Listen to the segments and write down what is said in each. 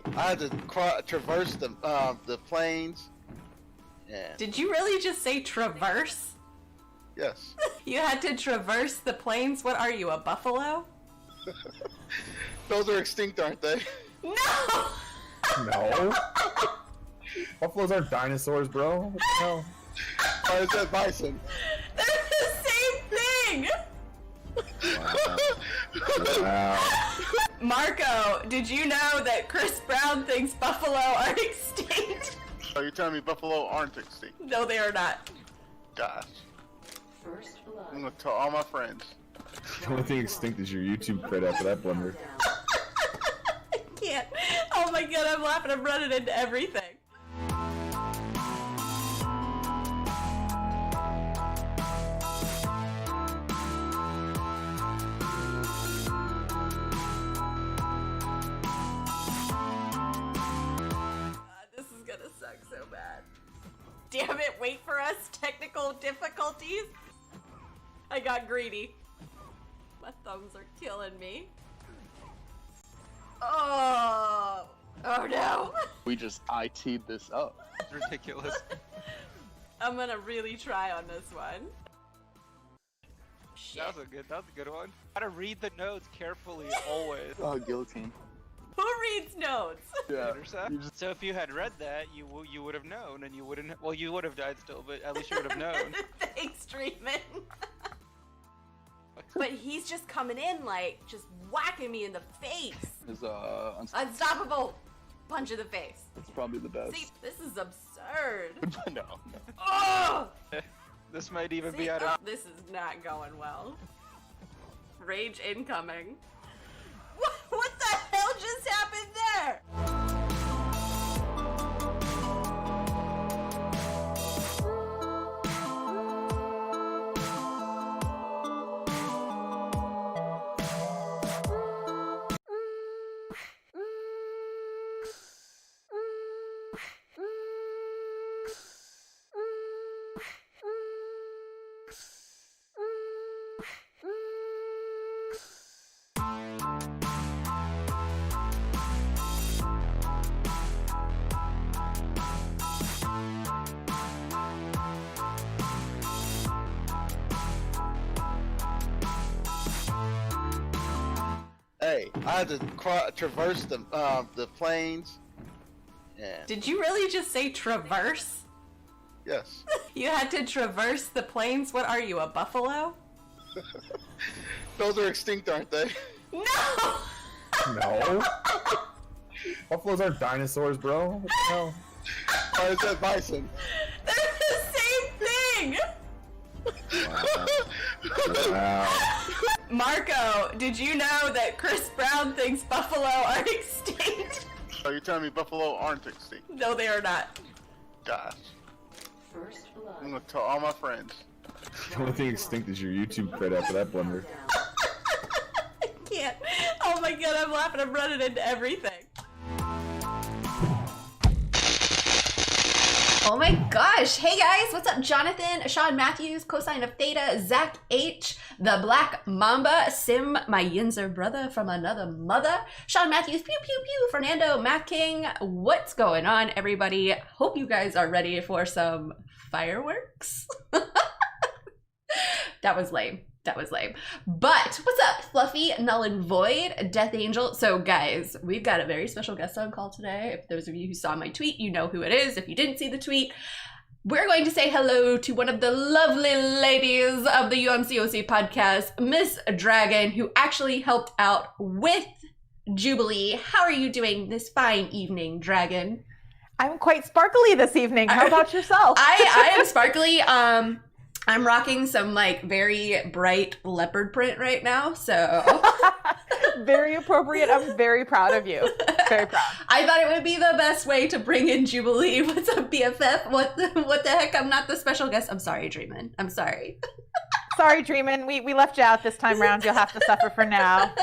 I had to traverse the plains. Yeah. Did you really just say traverse? Yes. You had to traverse the plains? What are you, a buffalo? Those are extinct, aren't they? No! No. Buffaloes aren't dinosaurs, bro. What the hell? Or is that bison? They're the same thing! Wow. Marco, did you know that Chris Brown thinks buffalo are extinct? Are you telling me buffalo aren't extinct? No, they are not. Gosh. First blood. I'm gonna tell all my friends. The only thing extinct is your YouTube credit after that blunder. I can't. Oh my god, I'm laughing. I'm running into everything. This is gonna suck so bad. Damn it, wait for us. Technical difficulties. I got greedy. My thumbs are killing me. Oh no. We just IT'd this up. It's ridiculous. I'm gonna really try on this one. Shit. That was a good one. Gotta read the notes carefully always. Oh, guillotine. Who reads notes? Yeah. Intercept? So if you had read that, you would have known, and you wouldn't. Well, you would have died still, but at least you would have known. Thanks, Dreamin'. But he's just coming in like, just whacking me in the face. Is Unstoppable punch in the face. It's probably the best. See, this is absurd. No. Oh! This might even See, be out of. this is not going well. Rage incoming. What the hell just happened there? Hey, I had to traverse the plains. Yeah. Did you really just say traverse? Yes. You had to traverse the plains? What are you, a buffalo? Those are extinct, aren't they? No! No. Buffaloes aren't dinosaurs, bro. What the hell? Or is that bison? They're the same thing! Wow. Marco, did you know that Chris Brown thinks buffalo are extinct? Are you telling me buffalo aren't extinct? No, they are not. Gosh. First blood. I'm gonna tell all my friends. The only thing extinct is your YouTube credit after that blunder. I can't. Oh my god, I'm laughing. I'm running into everything. Oh my gosh. Hey guys, what's up? Jonathan, Sean Matthews, cosine of Theta, Zach H, the Black Mamba, Sim, my Yinzer brother from another mother, Sean Matthews, pew pew pew, Fernando, Matt King. What's going on, everybody? Hope you guys are ready for some fireworks. That was lame. That was lame. But what's up, Fluffy, Null and Void, Death Angel? So guys, we've got a very special guest on call today. If those of you who saw my tweet, you know who it is. If you didn't see the tweet, we're going to say hello to one of the lovely ladies of the UMCOC podcast, Miss Dragon, who actually helped out with Jubilee. How are you doing this fine evening, Dragon? I'm quite sparkly this evening. How about yourself? I am sparkly. I'm rocking some like very bright leopard print right now, so Very appropriate. I'm very proud of you. Very proud. I thought it would be the best way to bring in Jubilee. What's up, BFF? What the heck? I'm not the special guest. I'm sorry, Dreamin'. I'm sorry. Sorry, Dreamin'. We left you out this time round. You'll have to suffer for now.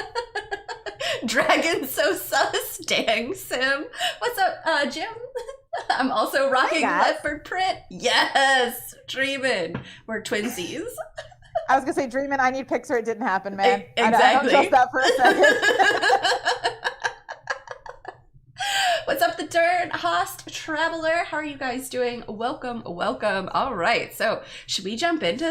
Dragon so sus. Dang, Sim. What's up, Jim? I'm also rocking leopard print. Yes, Dreamin'. We're twinsies. I was gonna say, Dreamin', I need pics or it didn't happen, man. Exactly. I don't trust that for a second. What's up, the Dirt Host Traveler? How are you guys doing? Welcome, welcome. All right, so should we jump into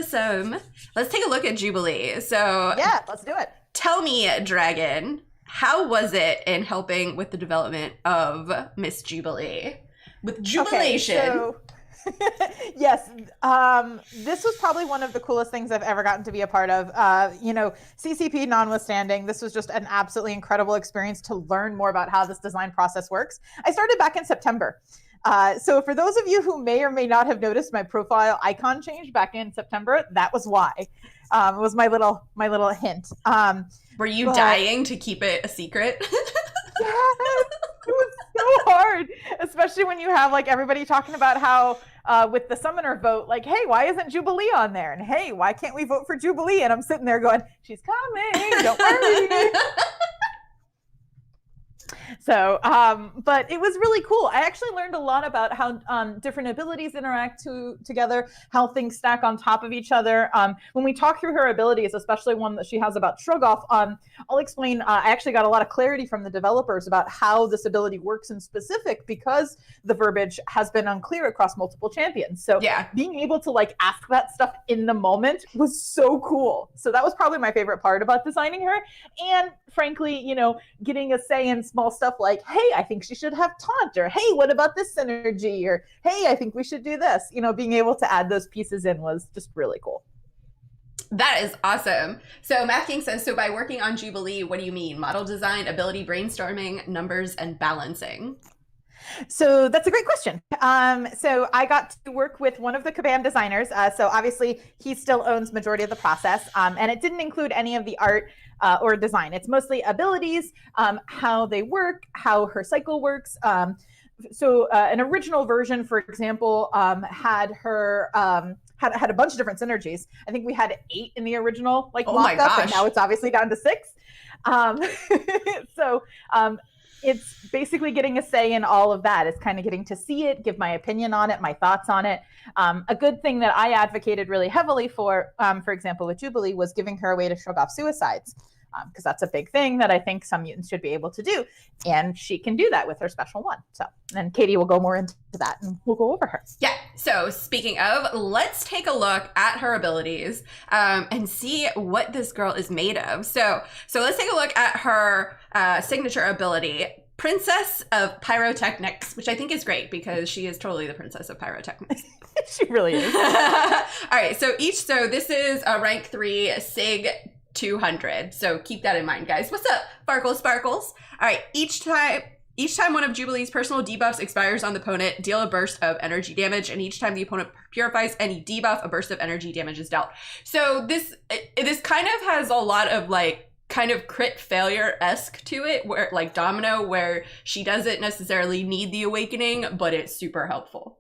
let's take a look at Jubilee. So Yeah, let's do it. tell me, Dragon, how was it in helping with the development of Miss Jubilee? With Jubilation. Okay, so yes, this was probably one of the coolest things I've ever gotten to be a part of. CCP notwithstanding, this was just an absolutely incredible experience to learn more about how this design process works. I started back in September. So for those of you who may or may not have noticed my profile icon change back in September, that was why. It was my little hint. Were you dying to keep it a secret? Yes, it was so hard, especially when you have like everybody talking about how with the summoner vote, like, hey, why isn't Jubilee on there? And hey, why can't we vote for Jubilee? And I'm sitting there going, she's coming, don't worry. So, but it was really cool. I actually learned a lot about how different abilities interact together, how things stack on top of each other. When we talk through her abilities, especially one that she has about Shrug Off, I'll explain. I actually got a lot of clarity from the developers about how this ability works in specific because the verbiage has been unclear across multiple champions. So being able to like ask that stuff in the moment was so cool. So that was probably my favorite part about designing her. And frankly, getting a say in small stuff like, hey, I think she should have taunt, or hey, what about this synergy, or hey, I think we should do this. Being able to add those pieces in was just really cool. That is awesome. So Matt King says, so by working on Jubilee, what do you mean? Model design, ability brainstorming, numbers, and balancing? So that's a great question. So I got to work with one of the Kabam designers. So obviously he still owns majority of the process, and it didn't include any of the art or design. It's mostly abilities, how they work, how her cycle works. So an original version, for example, had her had a bunch of different synergies. I think we had 8 in the original mock-up, and now it's obviously down to 6. It's basically getting a say in all of that. It's kind of getting to see it, give my opinion on it, my thoughts on it. A good thing that I advocated really heavily for example, with Jubilee, was giving her a way to shrug off suicides, because that's a big thing that I think some mutants should be able to do. And she can do that with her special one. So, and Katy will go more into that and we'll go over her. Yeah. So speaking of, let's take a look at her abilities and see what this girl is made of. So let's take a look at her signature ability, Princess of Pyrotechnics, which I think is great because she is totally the Princess of Pyrotechnics. She really is. All right. So this is a rank 3 Sig 200. So keep that in mind, guys. What's up, Sparkles? All right. Each time one of Jubilee's personal debuffs expires on the opponent, deal a burst of energy damage, and each time the opponent purifies any debuff, a burst of energy damage is dealt. So this kind of has a lot of kind of crit failure-esque to it, where like Domino, where she doesn't necessarily need the awakening, but it's super helpful.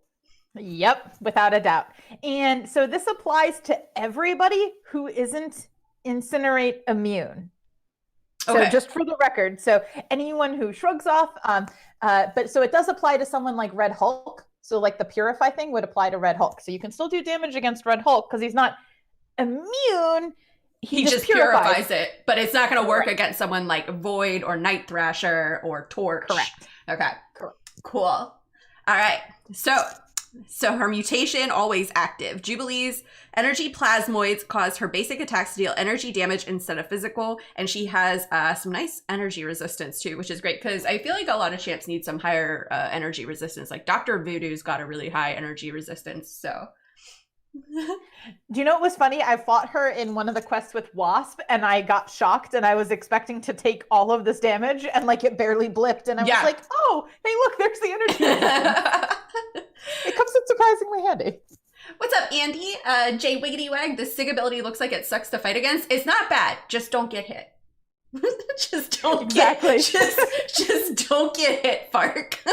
Yep, without a doubt. And so this applies to everybody who isn't Incinerate immune. So just for the record, so anyone who shrugs off, but so it does apply to someone like Red Hulk. So like the Purify thing would apply to Red Hulk. So you can still do damage against Red Hulk because he's not immune. He just purifies it, but it's not going to work against someone like Void or Night Thrasher or Torch. Correct. Okay. Correct. Cool. All right. So her mutation, always active. Jubilee's energy plasmoids cause her basic attacks to deal energy damage instead of physical, and she has some nice energy resistance too, which is great because I feel like a lot of champs need some higher energy resistance. Like Dr. Voodoo's got a really high energy resistance, so... Do you know what was funny? I fought her in one of the quests with Wasp and I got shocked and I was expecting to take all of this damage and like it barely blipped and I was like, oh, hey look, there's the energy. It comes in surprisingly handy. What's up, Andy? Jay Wiggity Wag, the Sig ability looks like it sucks to fight against. It's not bad, just don't get hit. Just don't get just don't get hit, Fark.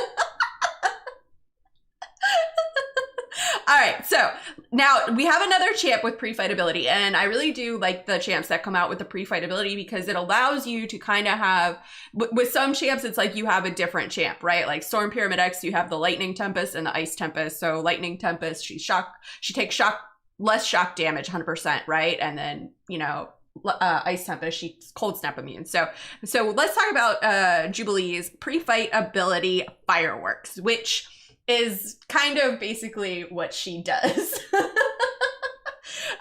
All right, so now we have another champ with pre-fight ability, and I really do like the champs that come out with the pre-fight ability because it allows you to kind of have, with some champs, it's like you have a different champ, right? Like Storm Pyramid X, you have the Lightning Tempest and the Ice Tempest. So Lightning Tempest, she takes less shock damage, 100%, right? And then, ice temp as she's cold snap immune. So let's talk about Jubilee's pre-fight ability Fireworks, which is kind of basically what she does.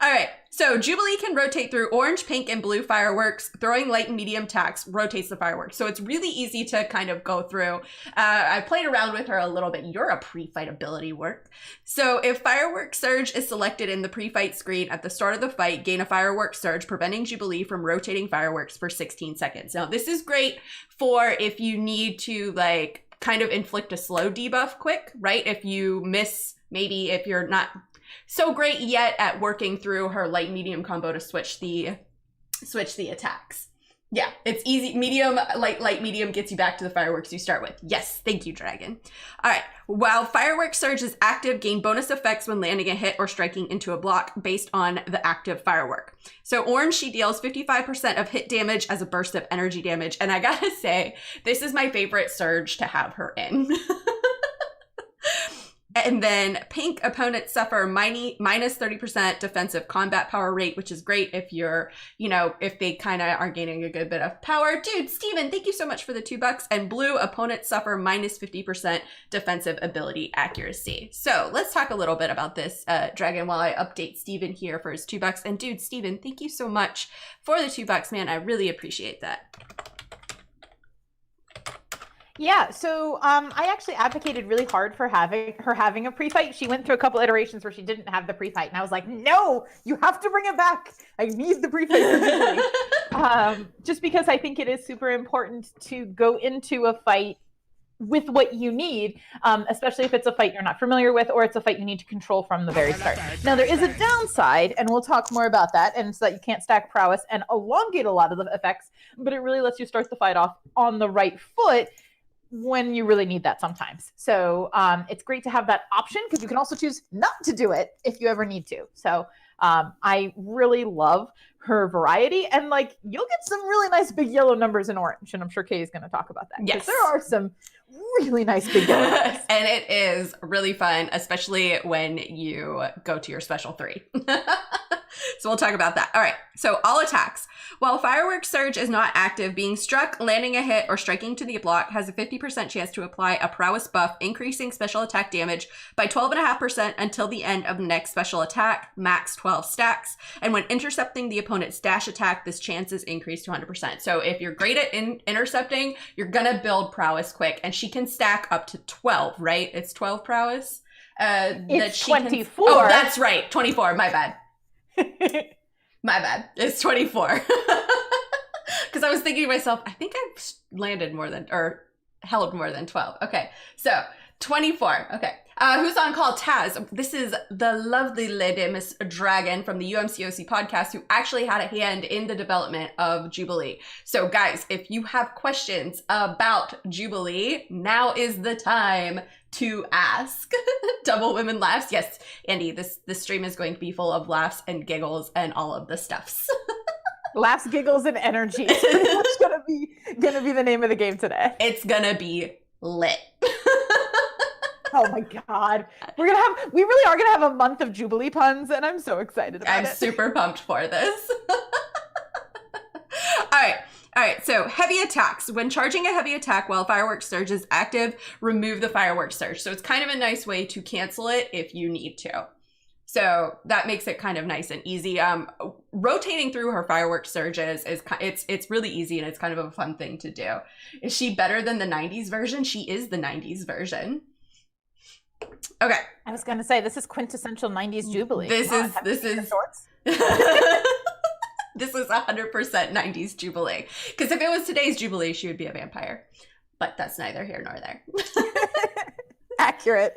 All right, so Jubilee can rotate through orange, pink, and blue fireworks. Throwing light and medium attacks rotates the fireworks. So it's really easy to kind of go through. I played around with her a little bit. You're a pre-fight ability work. So if Fireworks Surge is selected in the pre-fight screen at the start of the fight, gain a Fireworks Surge, preventing Jubilee from rotating fireworks for 16 seconds. Now, this is great for if you need to, like, kind of inflict a slow debuff quick, right? If you miss, maybe if you're not so great yet at working through her light medium combo to switch the attacks. Yeah, it's easy. Medium, light medium gets you back to the fireworks you start with. Yes, thank you, Dragon. All right, while Fireworks Surge is active, gain bonus effects when landing a hit or striking into a block based on the active firework. So orange, she deals 55% of hit damage as a burst of energy damage. And I gotta say, this is my favorite Surge to have her in. And then pink, opponents suffer minus 30% defensive combat power rate, which is great if you're, if they kind of are gaining a good bit of power. Dude, Steven, thank you so much for the $2. And blue, opponents suffer minus 50% defensive ability accuracy. So let's talk a little bit about this, Dragon, while I update Steven here for his $2. And dude, Steven, thank you so much for the $2, man. I really appreciate that. Yeah, so I actually advocated really hard for having a pre-fight. She went through a couple iterations where she didn't have the pre-fight, and I was like, no, you have to bring it back. I need the pre-fight for Jubilee. Just because I think it is super important to go into a fight with what you need, especially if it's a fight you're not familiar with or it's a fight you need to control from the very start. Now, there is a downside, and we'll talk more about that, and it's that you can't stack prowess and elongate a lot of the effects, but it really lets you start the fight off on the right foot when you really need that sometimes. So it's great to have that option because you can also choose not to do it if you ever need to. So I really love her variety, and like you'll get some really nice big yellow numbers in orange, and I'm sure Katie's going to talk about that. Yes, there are some really nice big yellow numbers. And it is really fun, especially when you go to your special 3. So we'll talk about that. All right, so all attacks. While Fireworks Surge is not active, being struck, landing a hit, or striking to the block has a 50% chance to apply a prowess buff, increasing special attack damage by 12.5% until the end of the next special attack, max 12 stacks. And when intercepting the opponent's dash attack, this chance is increased to 100%. So if you're great at intercepting, you're gonna build prowess quick, and she can stack up to 12, right? It's 12 prowess? It's 24. Oh, that's right, 24, my bad. My bad. It's 24. Because I was thinking to myself, I think I've landed more than, or held more than 12. Okay, so 24. Okay. Who's on call? Taz. This is the lovely lady, Miss Dragon from the UMCOC podcast, who actually had a hand in the development of Jubilee. So guys, if you have questions about Jubilee, now is the time to ask. Double women laughs. Yes, Andy, this stream is going to be full of laughs and giggles and all of the stuffs. Laughs, giggles, and energy. It's pretty much gonna be the name of the game today. It's gonna be lit. Oh my God. We really are gonna have a month of Jubilee puns, and I'm so excited about it. I'm super pumped for this. All right, so heavy attacks. When charging a heavy attack while Fireworks Surge is active, remove the Fireworks Surge. So it's kind of a nice way to cancel it if you need to. So that makes it kind of nice and easy. Rotating through her Fireworks Surges it's really easy, and it's kind of a fun thing to do. Is she better than the 90s version? She is the 90s version. Okay. I was gonna say this is quintessential 90s Jubilee. This is This is 100% 90s Jubilee. Because if it was today's Jubilee, she would be a vampire. But that's neither here nor there. Accurate.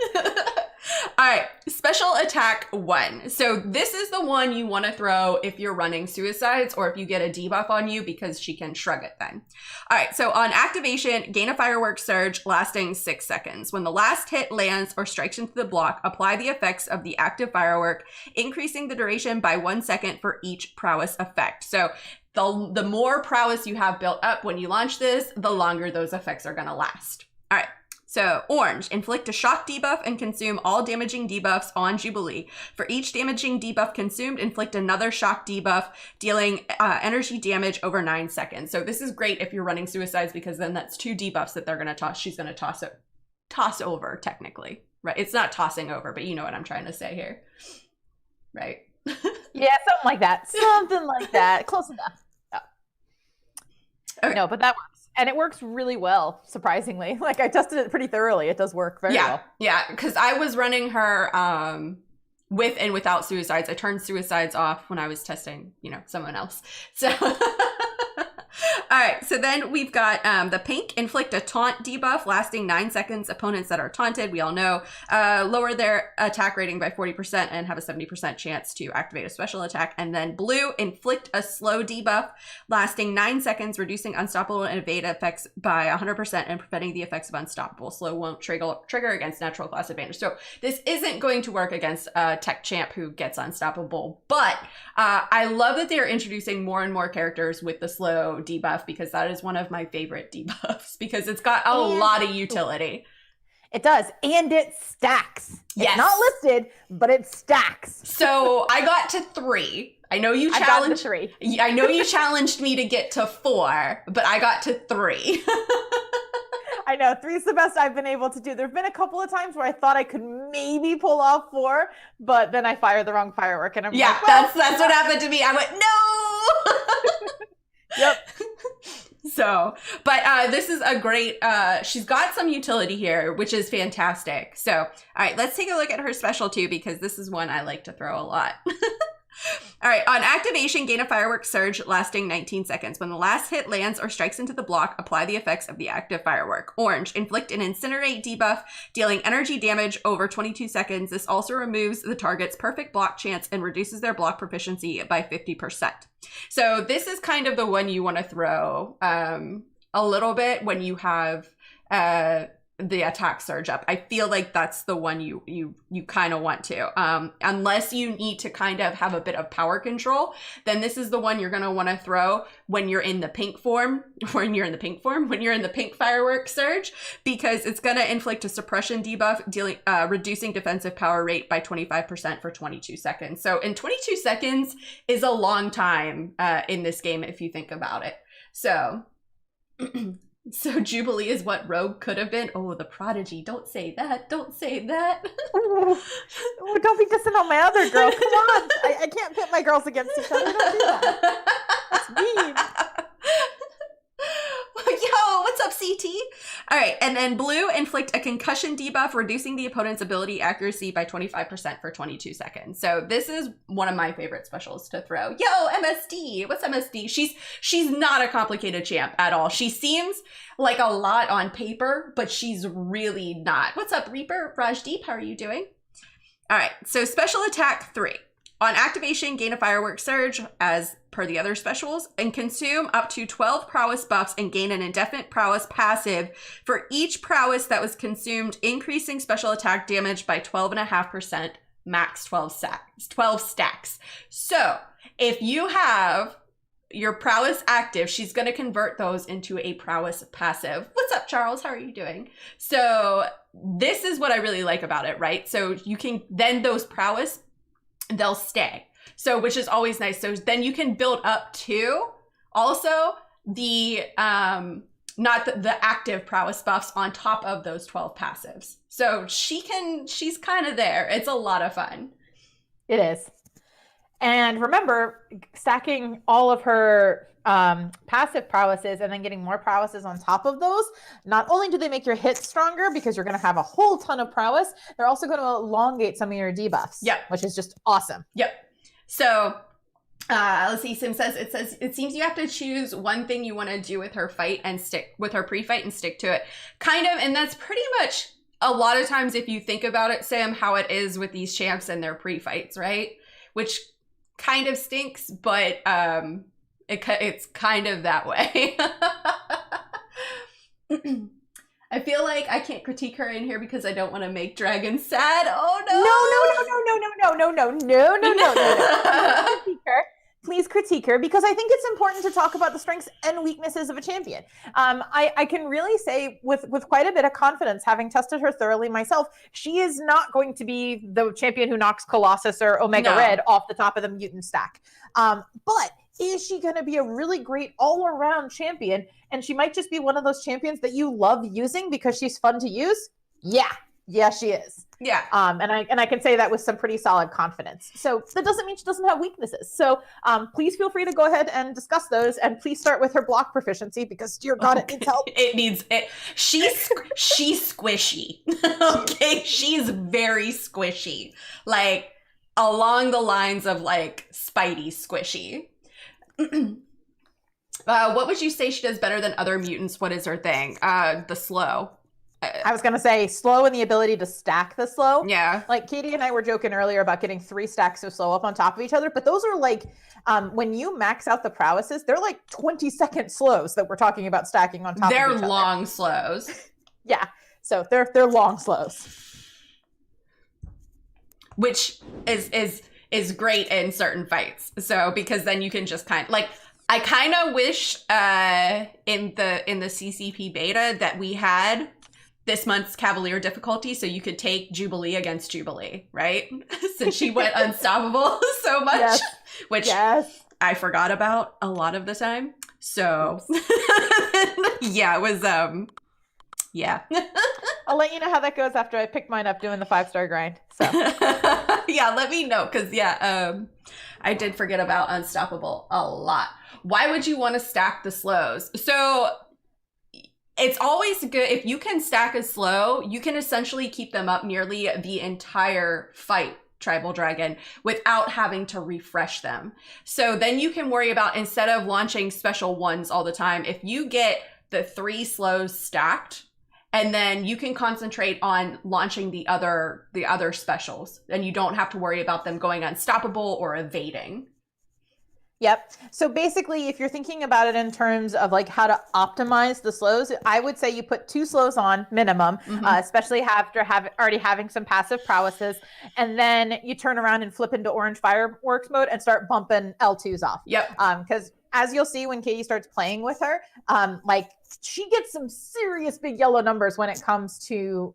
All right, special attack 1. So this is the one you want to throw if you're running suicides or if you get a debuff on you, because she can shrug it then. All right, so on activation, gain a Fireworks Surge lasting 6 seconds. When the last hit lands or strikes into the block, apply the effects of the active firework, increasing the duration by 1 second for each prowess effect. So the more prowess you have built up when you launch this, the longer those effects are going to last. All right. So, orange, inflict a shock debuff and consume all damaging debuffs on Jubilee. For each damaging debuff consumed, inflict another shock debuff, dealing energy damage over 9 seconds. So this is great if you're running suicides, because then that's 2 debuffs that they're going to toss. She's going to toss over, technically. Right? It's not tossing over, but you know what I'm trying to say here. Right? Yeah, something like that. Something like that. Close enough. Yeah. Okay. No, but that works. And it works really well, surprisingly. Like, I tested it pretty thoroughly. It does work very well. Yeah, because I was running her with and without suicides. I turned suicides off when I was testing, someone else. So, all right. So then we've got the pink, inflict a taunt debuff lasting 9 seconds. Opponents that are taunted, we all know, lower their attack rating by 40% and have a 70% chance to activate a special attack. And then blue, inflict a slow debuff lasting 9 seconds, reducing unstoppable and evade effects by 100% and preventing the effects of unstoppable. Slow won't trigger against natural class advantage. So this isn't going to work against a tech champ who gets unstoppable, but I love that they're introducing more and more characters with the slow debuff, because that is one of my favorite debuffs, because it's got a lot of utility. It does, and it stacks. Yes. It's not listed, but it stacks. So I got to 3. I know you I got challenged to 3. I know you challenged me to get to 4, but I got to 3. I know, 3 is the best I've been able to do. There have been a couple of times where I thought I could maybe pull off 4, but then I fired the wrong firework, and I'm Yeah, like, well, that's what happened to me. I went, no! Yep. So, but this is a great, she's got some utility here, which is fantastic. So, all right, let's take a look at her special too, because this is one I like to throw a lot. All right, on activation, gain a firework surge lasting 19 seconds. When the last hit lands or strikes into the block, apply the effects of the active firework. Orange, inflict an incinerate debuff, dealing energy damage over 22 seconds. This also removes the target's perfect block chance and reduces their block proficiency by 50%. So this is kind of the one you want to throw a little bit when you have the attack surge up. I feel like that's the one you kind of want to, unless you need to kind of have a bit of power control, then this is the one you're going to want to throw when you're in the pink form, when you're in the pink firework surge, because it's going to inflict a suppression debuff, reducing defensive power rate by 25% for 22 seconds. So in 22 seconds is a long time in this game if you think about it. So So Jubilee is what Rogue could have been. Oh, the prodigy. Don't say that. Don't say that. Oh, don't be dissing on my other girl. Come on. I can't pit my girls against each other. Don't do that. That's mean. Yo, what's up, CT? All right, and then blue, inflict a concussion debuff, reducing the opponent's ability accuracy by 25% for 22 seconds. So this is one of my favorite specials to throw. Yo, MSD. What's MSD? She's not a complicated champ at all. She seems like a lot on paper, but she's really not. What's up, Reaper? Rajdeep, how are you doing? All right, so special attack 3. On activation, gain a firework surge as per the other specials, and consume up to 12 prowess buffs and gain an indefinite prowess passive for each prowess that was consumed, increasing special attack damage by 12.5%, max 12 stacks. So if you have your prowess active, she's going to convert those into a prowess passive. What's up, Charles? How are you doing? So this is what I really like about it, right? So you can then those prowess, they'll stay. So, which is always nice. So then you can build up to also the, not the active prowess buffs on top of those 12 passives. So she's kind of there. It's a lot of fun. It is. And remember, stacking all of her passive prowesses and then getting more prowesses on top of those, not only do they make your hits stronger because you're going to have a whole ton of prowess, they're also going to elongate some of your debuffs. Yep. Which is just awesome. Yep. So let's see, Sim says, it seems you have to choose one thing you want to do with her fight and stick with her pre-fight and stick to it. Kind of, and that's pretty much a lot of times if you think about it, Sam, how it is with these champs and their pre-fights, right? Which kind of stinks, but it's kind of that way. I feel like I can't critique her in here because I don't want to make Dragon sad. Oh no! No. Critique her. please critique her, because I think it's important to talk about the strengths and weaknesses of a champion. I can really say with quite a bit of confidence, having tested her thoroughly myself, she is not going to be the champion who knocks Colossus or Omega Red off the top of the mutant stack. But is she going to be a really great all-around champion? And she might just be one of those champions that you love using because she's fun to use? Yeah, she is. Yeah. And I can say that with some pretty solid confidence. So that doesn't mean she doesn't have weaknesses. So please feel free to go ahead and discuss those. And please start with her block proficiency, because dear God, it needs help. It needs it. She's squishy. Okay, she's very squishy. Like along the lines of like Spidey squishy. What would you say she does better than other mutants? What is her thing? The slow. I was going to say slow and the ability to stack the slow. Yeah. Like Katie and I were joking earlier about getting 3 stacks of slow up on top of each other. But those are like, when you max out the prowesses, they're like 20-second slows that we're talking about stacking on top of each other. They're long slows. Yeah. So they're long slows. Which is great in certain fights. So because then you can just kind of like, I kind of wish in the CCP beta that we had this month's Cavalier difficulty, so you could take Jubilee against Jubilee, right? Since she went unstoppable so much, which I forgot about a lot of the time. So yeah, it was yeah. I'll let you know how that goes after I pick mine up doing the 5-star grind. So yeah, let me know, because I did forget about unstoppable a lot. Why would you want to stack the slows? So it's always good if you can stack a slow, you can essentially keep them up nearly the entire fight, Tribal Dragon, without having to refresh them. So then you can worry about, instead of launching special ones all the time, if you get the 3 slows stacked, and then you can concentrate on launching the other specials, and you don't have to worry about them going unstoppable or evading. Yep. So basically, if you're thinking about it in terms of like how to optimize the slows, I would say you put 2 slows on minimum, especially after already having some passive prowesses, and then you turn around and flip into orange fireworks mode and start bumping L2s off. Yep. Because as you'll see when Katie starts playing with her, like she gets some serious big yellow numbers when it comes to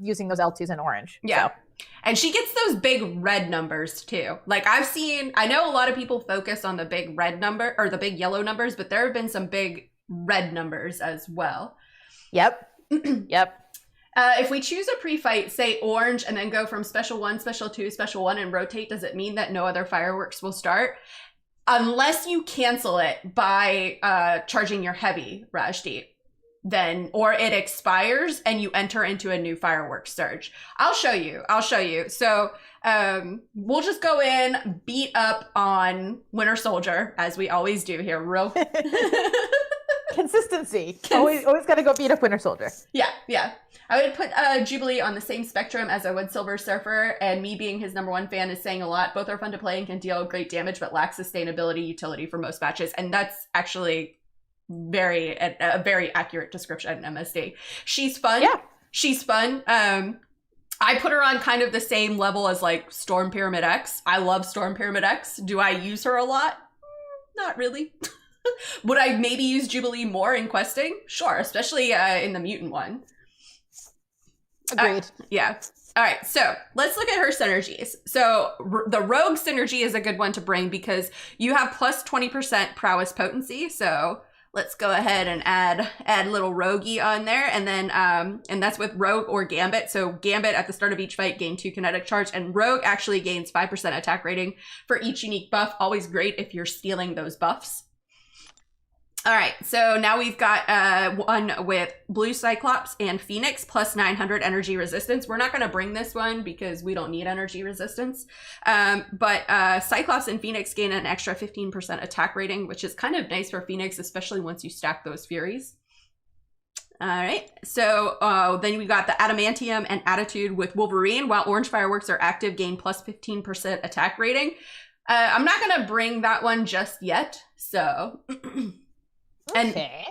using those L2s in orange. Yeah. So. And she gets those big red numbers too. Like I know a lot of people focus on the big red number or the big yellow numbers, but there have been some big red numbers as well. Yep. Yep. If we choose a pre-fight, say orange, and then go from special 1, special 2, special 1, and rotate, does it mean that no other fireworks will start? Unless you cancel it by charging your heavy, Rajdeep. Then, or it expires and you enter into a new fireworks surge. I'll show you. So we'll just go in, beat up on Winter Soldier, as we always do here. Real consistency. Always got to go beat up Winter Soldier. Yeah. I would put Jubilee on the same spectrum as I would Silver Surfer, and me being his #1 fan is saying a lot. Both are fun to play and can deal great damage, but lack sustainability utility for most matches. And that's actually a very accurate description, MSD. She's fun. Yeah. She's fun. I put her on kind of the same level as like Storm Pyramid X. I love Storm Pyramid X. Do I use her a lot? Not really. Would I maybe use Jubilee more in questing? Sure, especially in the mutant one. Agreed. Yeah. All right, so let's look at her synergies. So the Rogue synergy is a good one to bring because you have plus 20% prowess potency. So let's go ahead and add little Roguey on there, and then and that's with Rogue or Gambit. So Gambit at the start of each fight gain 2 kinetic charge, and Rogue actually gains 5% attack rating for each unique buff. Always great if you're stealing those buffs. All right, so now we've got one with Blue Cyclops and Phoenix plus 900 energy resistance. We're not going to bring this one because we don't need energy resistance. But Cyclops and Phoenix gain an extra 15% attack rating, which is kind of nice for Phoenix, especially once you stack those Furies. All right, so then we've got the Adamantium and Attitude with Wolverine. While Orange Fireworks are active, gain plus 15% attack rating. I'm not going to bring that one just yet, so... Okay.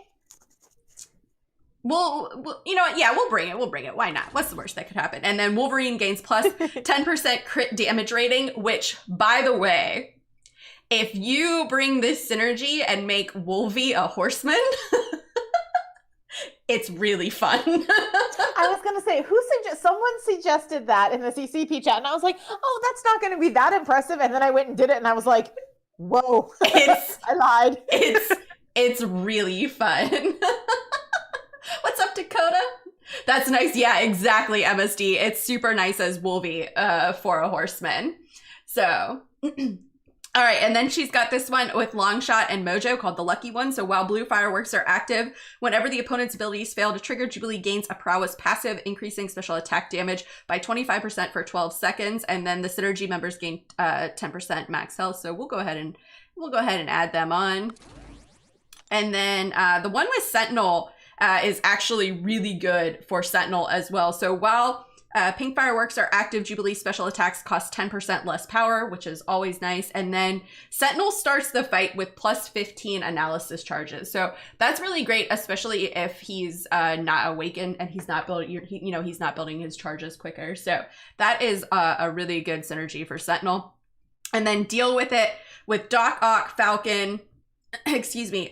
We'll you know what? Yeah, we'll bring it. Why not? What's the worst that could happen? And then Wolverine gains plus 10% crit damage rating, which, by the way, if you bring this synergy and make Wolvie a horseman, it's really fun. I was gonna say, someone suggested that in the CCP chat, and I was like, oh, that's not gonna be that impressive. And then I went and did it, and I was like, whoa, I lied. It's really fun. What's up, Dakota? That's nice. Yeah, exactly, MSD. It's super nice as Wolvie for a horseman. So, all right. And then she's got this one with Longshot and Mojo called the Lucky One. So while blue fireworks are active, whenever the opponent's abilities fail to trigger, Jubilee gains a prowess passive, increasing special attack damage by 25% for 12 seconds. And then the synergy members gain 10% max health. So we'll go ahead and add them on. And then the one with Sentinel is actually really good for Sentinel as well. So while pink fireworks are active, Jubilee special attacks cost 10% less power, which is always nice. And then Sentinel starts the fight with plus 15 analysis charges. So that's really great, especially if he's not awakened and he's not building, he's not building his charges quicker. So that is a really good synergy for Sentinel. And then deal with it with Doc Ock, Falcon, excuse me,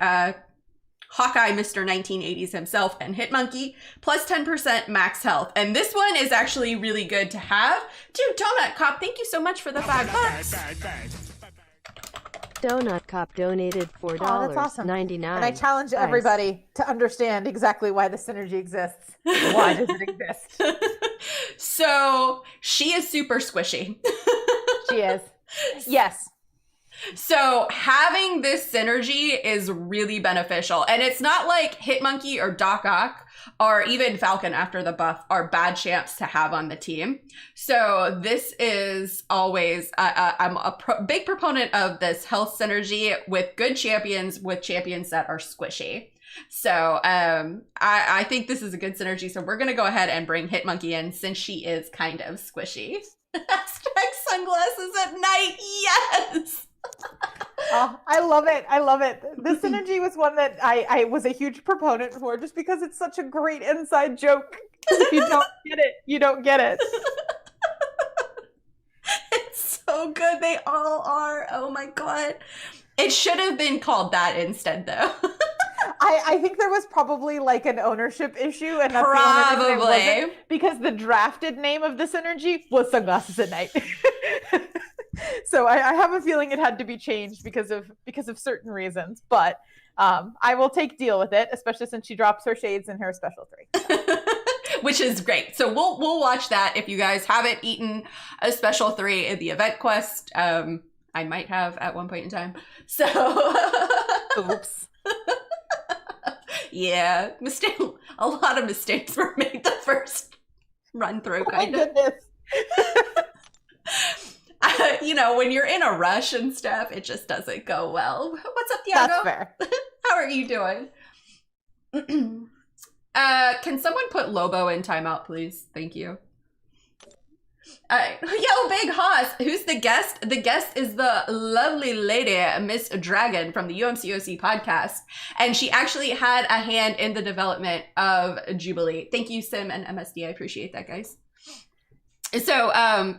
Hawkeye, Mr. 1980s himself, and Hitmonkey, plus 10% max health. And this one is actually really good to have. Dude, Donut Cop, thank you so much for the $5. Donut Cop donated $4.99. Oh, that's awesome. And I challenge everybody to understand exactly why the synergy exists. Why does it exist? So she is super squishy. She is. Yes. So having this synergy is really beneficial. And it's not like Hitmonkey or Doc Ock or even Falcon after the buff are bad champs to have on the team. So this is always, I'm a big proponent of this health synergy with good champions, with champions that are squishy. So I think this is a good synergy. So we're going to go ahead and bring Hitmonkey in since she is kind of squishy. Hashtag sunglasses at night. Yes. Oh, I love it. I love it. This synergy was one that I was a huge proponent for just because it's such a great inside joke. If you don't get it, you don't get it. It's so good. They all are. Oh my God. It should have been called that instead though. I think there was probably like an ownership issue, and that's probably the only reason it wasn't, because the drafted name of the synergy was Sunglasses at Night. So I have a feeling it had to be changed because of certain reasons, but I will deal with it, especially since she drops her shades in her special 3. Which is great. So we'll watch that. If you guys haven't eaten a special 3 in the event quest, I might have at one point in time. So oops. Yeah, a lot of mistakes were made the first run through. Kind of. Goodness. When you're in a rush and stuff, it just doesn't go well. What's up, Diego? That's fair. How are you doing? Can someone put Lobo in timeout, please? Thank you. Yo, Big Hoss, who's the guest? The guest is the lovely lady, Miss Dragon from the UMCOC podcast. And she actually had a hand in the development of Jubilee. Thank you, Sim and MSD. I appreciate that, guys. So,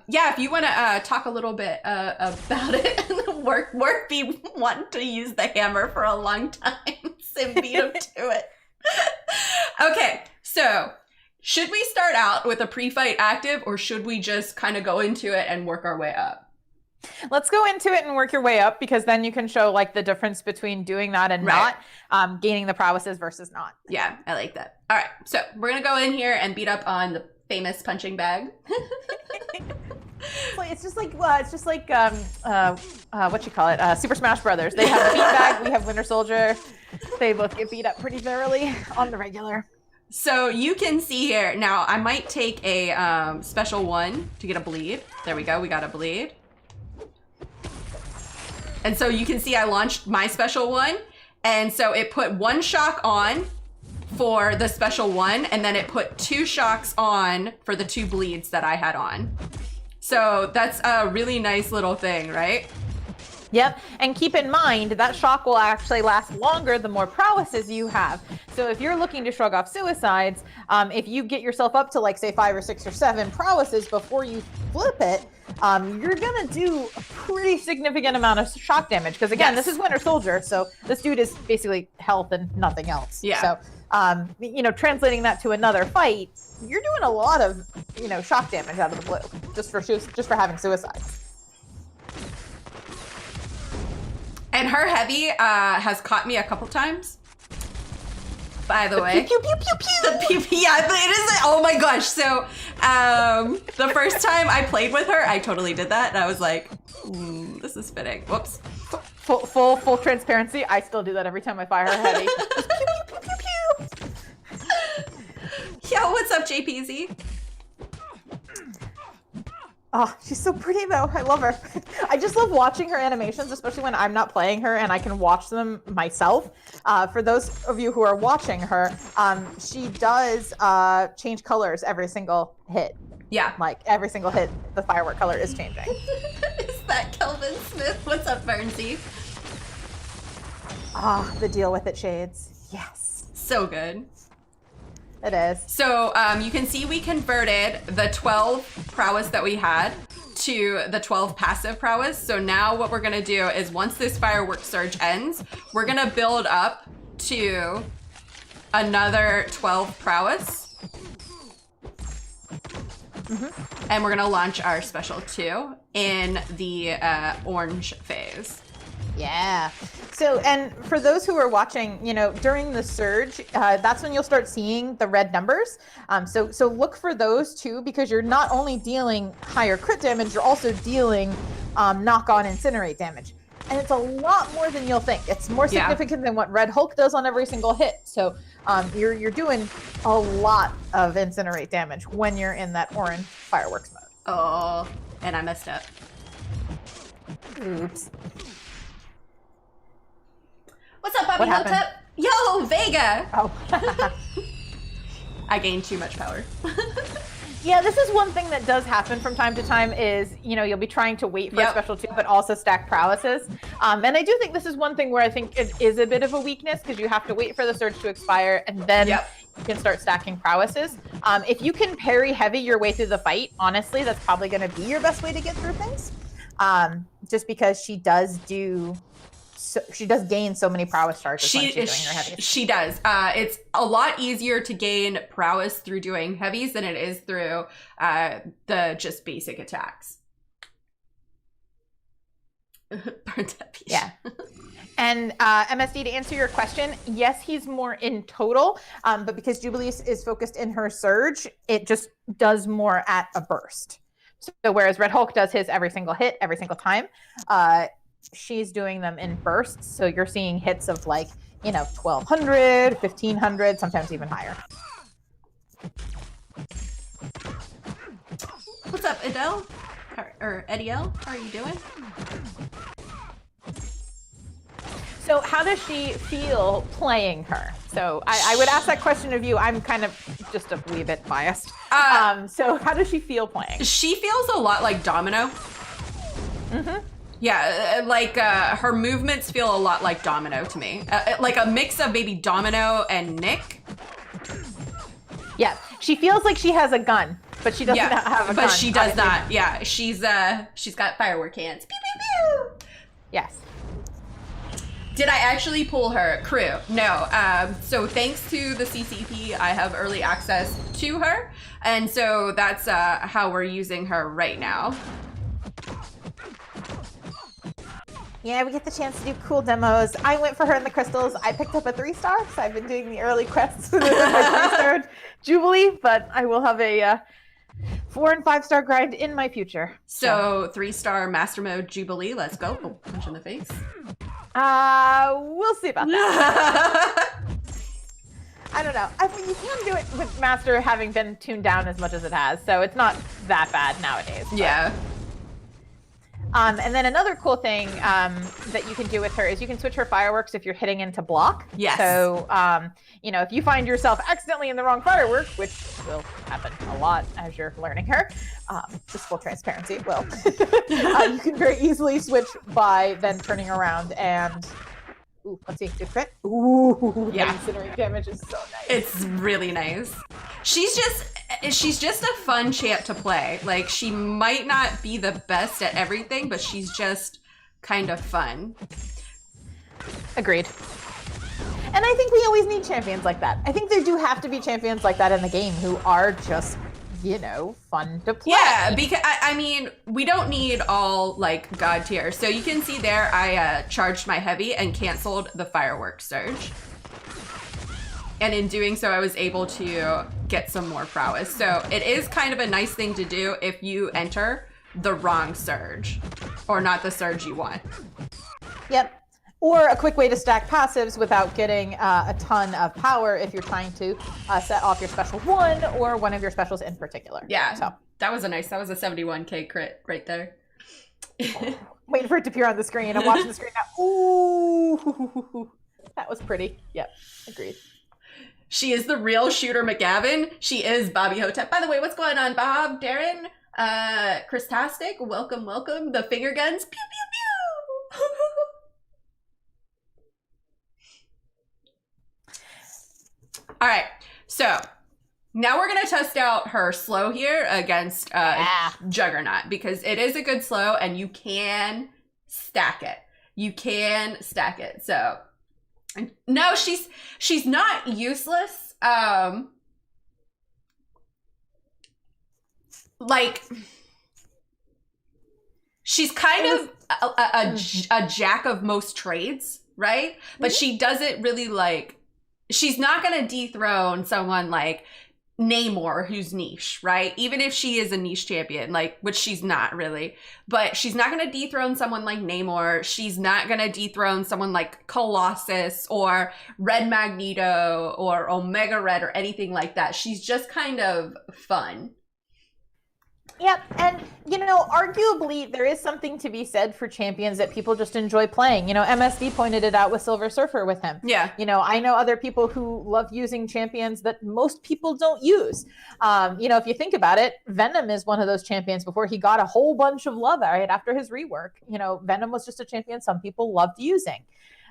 yeah, if you want to talk a little bit about it, work be wanting to use the hammer for a long time. Sim beat him to it. Okay, so should we start out with a pre-fight active, or should we just kind of go into it and work our way up? Let's go into it and work your way up, because then you can show like the difference between doing that and not gaining the prowesses versus not. Yeah, I like that. All right, so we're gonna go in here and beat up on the famous punching bag. It's just like what you call it? Super Smash Brothers. They have the beat bag, we have Winter Soldier. They both get beat up pretty thoroughly on the regular. So you can see here, now I might take a special 1 to get a bleed. There we go, we got a bleed. And so you can see I launched my special 1. And so it put 1 shock on for the special 1, and then it put 2 shocks on for the 2 bleeds that I had on. So that's a really nice little thing, right? Yep, and keep in mind that shock will actually last longer the more prowesses you have. So if you're looking to shrug off suicides, if you get yourself up to like say 5 or 6 or 7 prowesses before you flip it, you're gonna do a pretty significant amount of shock damage. Because again, Yes. this is Winter Soldier, so this dude is basically health and nothing else. Yeah. So, translating that to another fight, you're doing a lot of, shock damage out of the blue just for having suicides. And her heavy has caught me a couple times. By the way. Pew, pew, pew, pew. The PP, yeah, but it is. Oh my gosh! So, the first time I played with her, I totally did that, and I was like, "This is fitting." Whoops. Full transparency. I still do that every time I fire her heavy. Just pew, pew, pew, pew, pew. Yo, what's up, JPZ? Oh, she's so pretty though. I love her. I just love watching her animations, especially when I'm not playing her and I can watch them myself. For those of you who are watching her, she does change colors every single hit. Yeah. Like every single hit, the firework color is changing. Is that Kelvin Smith? What's up, Bernsey? Ah, the deal with it shades. Yes, So good. it is. So you can see we converted the 12 prowess that we had to the 12 passive prowess. So now what we're gonna do is once this firework surge ends, we're gonna build up to another 12 prowess. And we're gonna launch our special 2 in the orange phase. Yeah. So, and for those who are watching, during the surge, that's when you'll start seeing the red numbers. So look for those too, because you're not only dealing higher crit damage, you're also dealing knock-on incinerate damage. And it's a lot more than you'll think. It's more significant than what Red Hulk does on every single hit. So you're doing a lot of incinerate damage when you're in that orange fireworks mode. Oh, and I messed up. Oops. What's up, Bobby What happened? Hotep? Yo, Vega! Oh. I gained too much power. Yeah, this is one thing that does happen from time to time is, you'll be trying to wait for a special 2, but also stack prowesses. And I do think this is one thing where I think it is a bit of a weakness because you have to wait for the surge to expire and then you can start stacking prowesses. If you can parry heavy your way through the fight, honestly, that's probably going to be your best way to get through things. Just because she does gain so many prowess charges when she's doing her heavies. She does. It's a lot easier to gain prowess through doing heavies than it is through the just basic attacks. Burnt up. Yeah. And MSD, to answer your question, yes, he's more in total, but because Jubilee is focused in her surge, it just does more at a burst. So whereas Red Hulk does his every single hit, every single time, she's doing them in bursts. So you're seeing hits of 1,200, 1,500, sometimes even higher. What's up, Adele? Or Ediel? How are you doing? So how does she feel playing her? So I would ask that question of you. I'm kind of just a wee bit biased. So how does she feel playing? She feels a lot like Domino. Mm-hmm. Yeah, her movements feel a lot like Domino to me. Like a mix of maybe Domino and Nick. Yeah, she feels like she has a gun, but she doesn't have a gun. But she does not. Yeah, she's got firework hands. Pew, pew, pew. Yes. Did I actually pull her crew? No. So thanks to the CCP, I have early access to her. And so that's how we're using her right now. Yeah, we get the chance to do cool demos. I went for her in the crystals. I picked up a 3-star because I've been doing the early quests with my 3-star Jubilee, but I will have a 4- and 5-star grind in my future. So 3-star Master Mode Jubilee. Let's go. Oh, punch in the face. We'll see about that. I don't know. I mean, you can do it with Master having been tuned down as much as it has, so it's not that bad nowadays. But. Yeah. And then another cool thing that you can do with her is you can switch her fireworks if you're hitting into block. Yes. So, if you find yourself accidentally in the wrong firework, which will happen a lot as you're learning her, just full transparency, it will. You can very easily switch by then turning around and, ooh, let's see, good crit. Ooh, yeah. That incinerate damage is so nice. It's really nice. She's just, she's just a fun champ to play. Like, she might not be the best at everything, but she's just kind of fun. Agreed. And I think we always need champions like that. I think there do have to be champions like that in the game who are just, you know, fun to play. Yeah, because I mean, we don't need all like god tier. So you can see there, I charged my heavy and canceled the fireworks surge. And in doing so, I was able to get some more prowess. So it is kind of a nice thing to do if you enter the wrong surge or not the surge you want. Yep. Or a quick way to stack passives without getting a ton of power if you're trying to set off your special one or one of your specials in particular. Yeah, so that was a 71k crit right there. Waiting for it to appear on the screen. I'm watching the screen now. Ooh, that was pretty. Yep, agreed. She is the real Shooter McGavin. She is Bobby Hotep. By the way, what's going on, Bob, Darren, Christastic? Welcome, welcome. The finger guns. Pew, pew, pew. All right, so now we're gonna test out her slow here against Juggernaut because it is a good slow and you can stack it. You can stack it. So no, she's not useless. Like she's kind of a jack of most trades, right? But she doesn't really like. She's not going to dethrone someone like Namor, who's niche, right? Even if she is a niche champion, like, which she's not really, but she's not going to dethrone someone like Namor. She's not going to dethrone someone like Colossus or Red Magneto or Omega Red or anything like that. She's just kind of fun. Yep, and you know, arguably there is something to be said for champions that people just enjoy playing. You know, MSD pointed it out with Silver Surfer with him. Yeah. You know, I know other people who love using champions that most people don't use. You know, if you think about it, Venom is one of those champions before he got a whole bunch of love right after his rework. You know, Venom was just a champion some people loved using.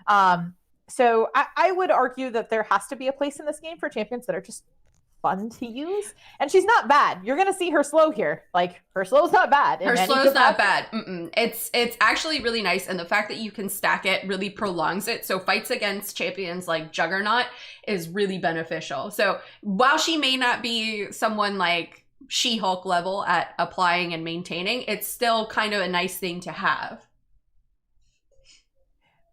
So I would argue that there has to be a place in this game for champions that are just fun to use, and she's not bad. You're gonna see her slow here. Like, her slow's not bad. Her slow's not bad. It's actually really nice, and the fact that you can stack it really prolongs it. So fights against champions like Juggernaut is really beneficial. So while she may not be someone like She-Hulk level at applying and maintaining, it's still kind of a nice thing to have.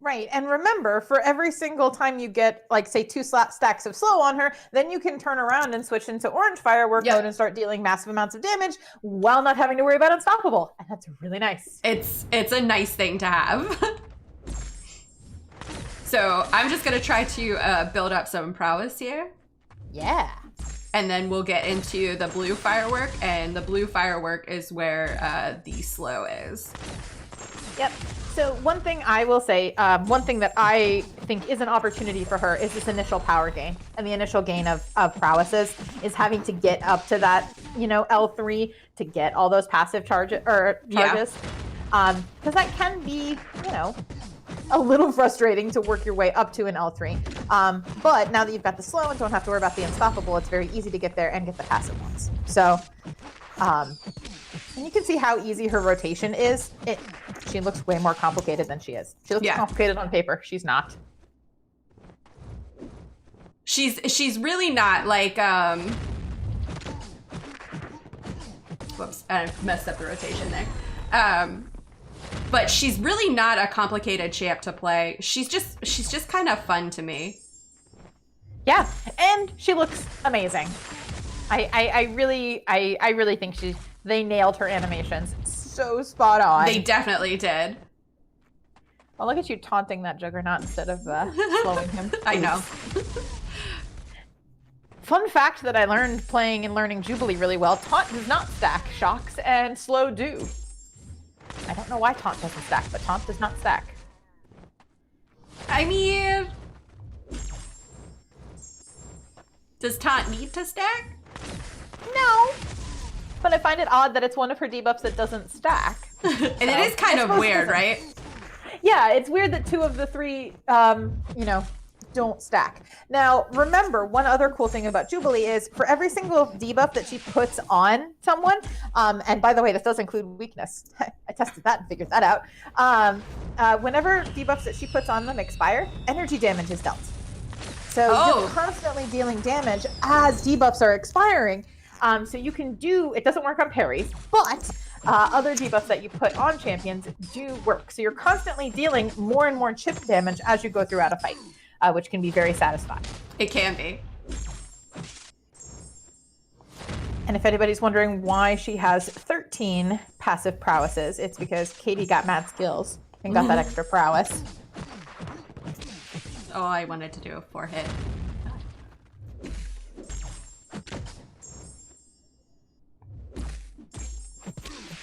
Right, and remember, for every single time you get, like, say, 2 stacks of slow on her, then you can turn around and switch into orange firework mode and start dealing massive amounts of damage while not having to worry about unstoppable, and that's really nice. It's a nice thing to have. So I'm just gonna try to build up some prowess here. Yeah. And then we'll get into the blue firework, and the blue firework is where the slow is. Yep. So one thing I will say, one thing that I think is an opportunity for her is this initial power gain. And the initial gain of prowesses is having to get up to that, you know, L3 to get all those passive charges. Because that can be, you know, a little frustrating to work your way up to an L3. But now that you've got the slow and don't have to worry about the unstoppable, it's very easy to get there and get the passive ones. So, and you can see how easy her rotation is. She looks way more complicated than she is. She looks complicated on paper. She's not. She's really not like whoops, I messed up the rotation there. But she's really not a complicated champ to play. She's just kind of fun to me. Yeah, and she looks amazing. I really think they nailed her animations so spot on. They definitely did. Well, look at you taunting that Juggernaut instead of slowing him. I know. Fun fact that I learned playing and learning Jubilee really well, taunt does not stack. Shocks and slow do. I don't know why taunt doesn't stack, but taunt does not stack. I mean, does taunt need to stack? No. But I find it odd that it's one of her debuffs that doesn't stack. And it is kind of weird, right? Yeah, it's weird that 2 of the 3, you know, don't stack. Now, remember, one other cool thing about Jubilee is for every single debuff that she puts on someone, and by the way, this does include weakness. I tested that and figured that out. Whenever debuffs that she puts on them expire, energy damage is dealt. So you're constantly dealing damage as debuffs are expiring. So you can do, it doesn't work on parries, but other debuffs that you put on champions do work. So you're constantly dealing more and more chip damage as you go throughout a fight, which can be very satisfying. It can be. And if anybody's wondering why she has 13 passive prowesses, it's because Katy got mad skills and got that extra prowess. Oh, I wanted to do a 4-hit.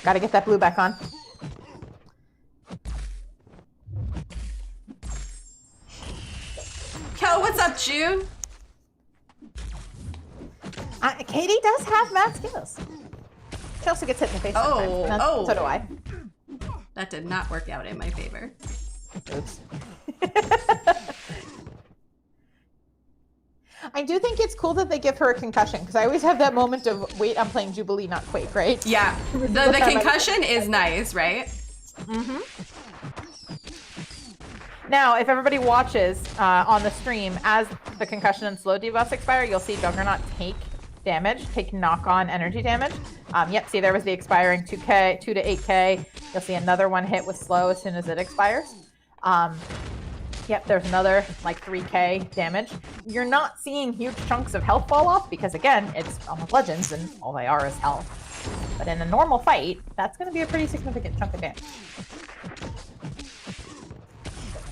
Gotta get that blue back on. Yo, what's up, June? Katy does have mad skills. She also gets hit in the face sometimes. And so do I. That did not work out in my favor. Oops. I do think it's cool that they give her a concussion, because I always have that moment of, wait, I'm playing Jubilee, not Quake, right? Yeah, the concussion is nice, right? Mm-hmm. Now, if everybody watches on the stream, as the concussion and slow debuffs expire, you'll see Juggernaut take damage, take knock-on energy damage. Yep, see there was the expiring 2K, 2 to 8K. You'll see another one hit with slow as soon as it expires. Yep, there's another like 3K damage. You're not seeing huge chunks of health fall off because, again, it's Almost Legends and all they are is health. But in a normal fight, that's going to be a pretty significant chunk of damage.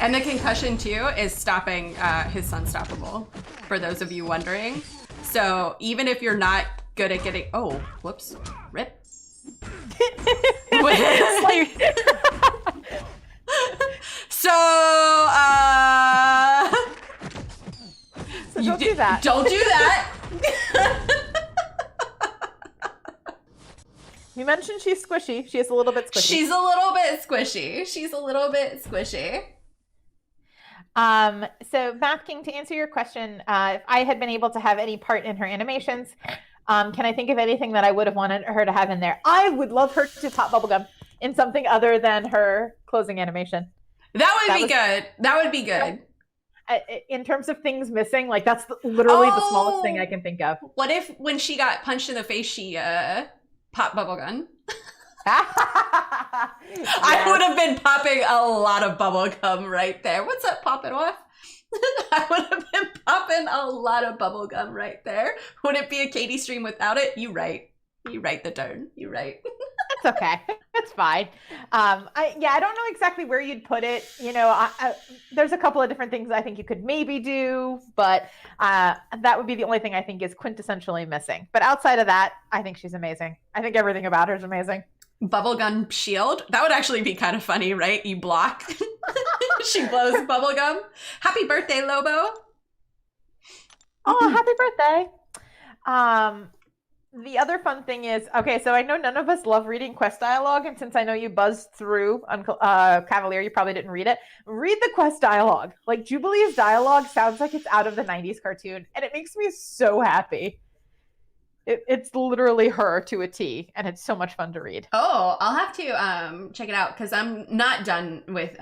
And the concussion, too, is stopping his Unstoppable, for those of you wondering. So even if you're not good at getting... Oh, whoops. Rip. So don't do that. Don't do that. You mentioned she's squishy. She is a little bit squishy. She's a little bit squishy. She's a little bit squishy. So Math King, to answer your question, if I had been able to have any part in her animations, can I think of anything that I would have wanted her to have in there? I would love her to pop bubblegum in something other than her closing animation. That would be good. That would be good. In terms of things missing, like that's literally the smallest thing I can think of. What if when she got punched in the face, she popped bubblegum? I would have been popping a lot of bubblegum right there. What's up, popping off? I would have been popping a lot of bubblegum right there. Would it be a Katy stream without it? You right. You right, the darn. You right. It's okay. It's fine. I don't know exactly where you'd put it. You know, there's a couple of different things I think you could maybe do, but that would be the only thing I think is quintessentially missing. But outside of that, I think she's amazing. I think everything about her is amazing. Bubblegum shield? That would actually be kind of funny, right? You block. She blows bubblegum. Happy birthday, Lobo. Oh, happy birthday. The other fun thing is, okay, so I know none of us love reading quest dialogue, and since I know you buzzed through Cavalier, you probably didn't read it. Read the quest dialogue. Like, Jubilee's dialogue sounds like it's out of the 90s cartoon, and it makes me so happy. It's literally her to a T, and it's so much fun to read. Oh, I'll have to check it out, because I'm not done with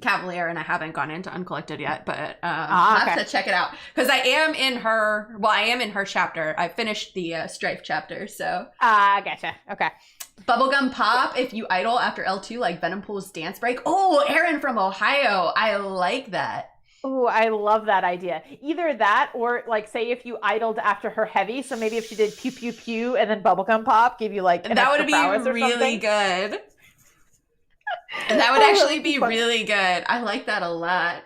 Cavalier, and I haven't gone into Uncollected yet, but I'll have to check it out, because I am in her chapter. I finished the Strife chapter, so. Gotcha. Okay. Bubblegum pop if you idle after L2, like Venompool's dance break. Oh, Aaron from Ohio. I like that. Oh, I love that idea. Either that, or like, say if you idled after her heavy, so maybe if she did pew pew pew and then bubblegum pop, give you like that would be really good. And that would actually be really good. I like that a lot.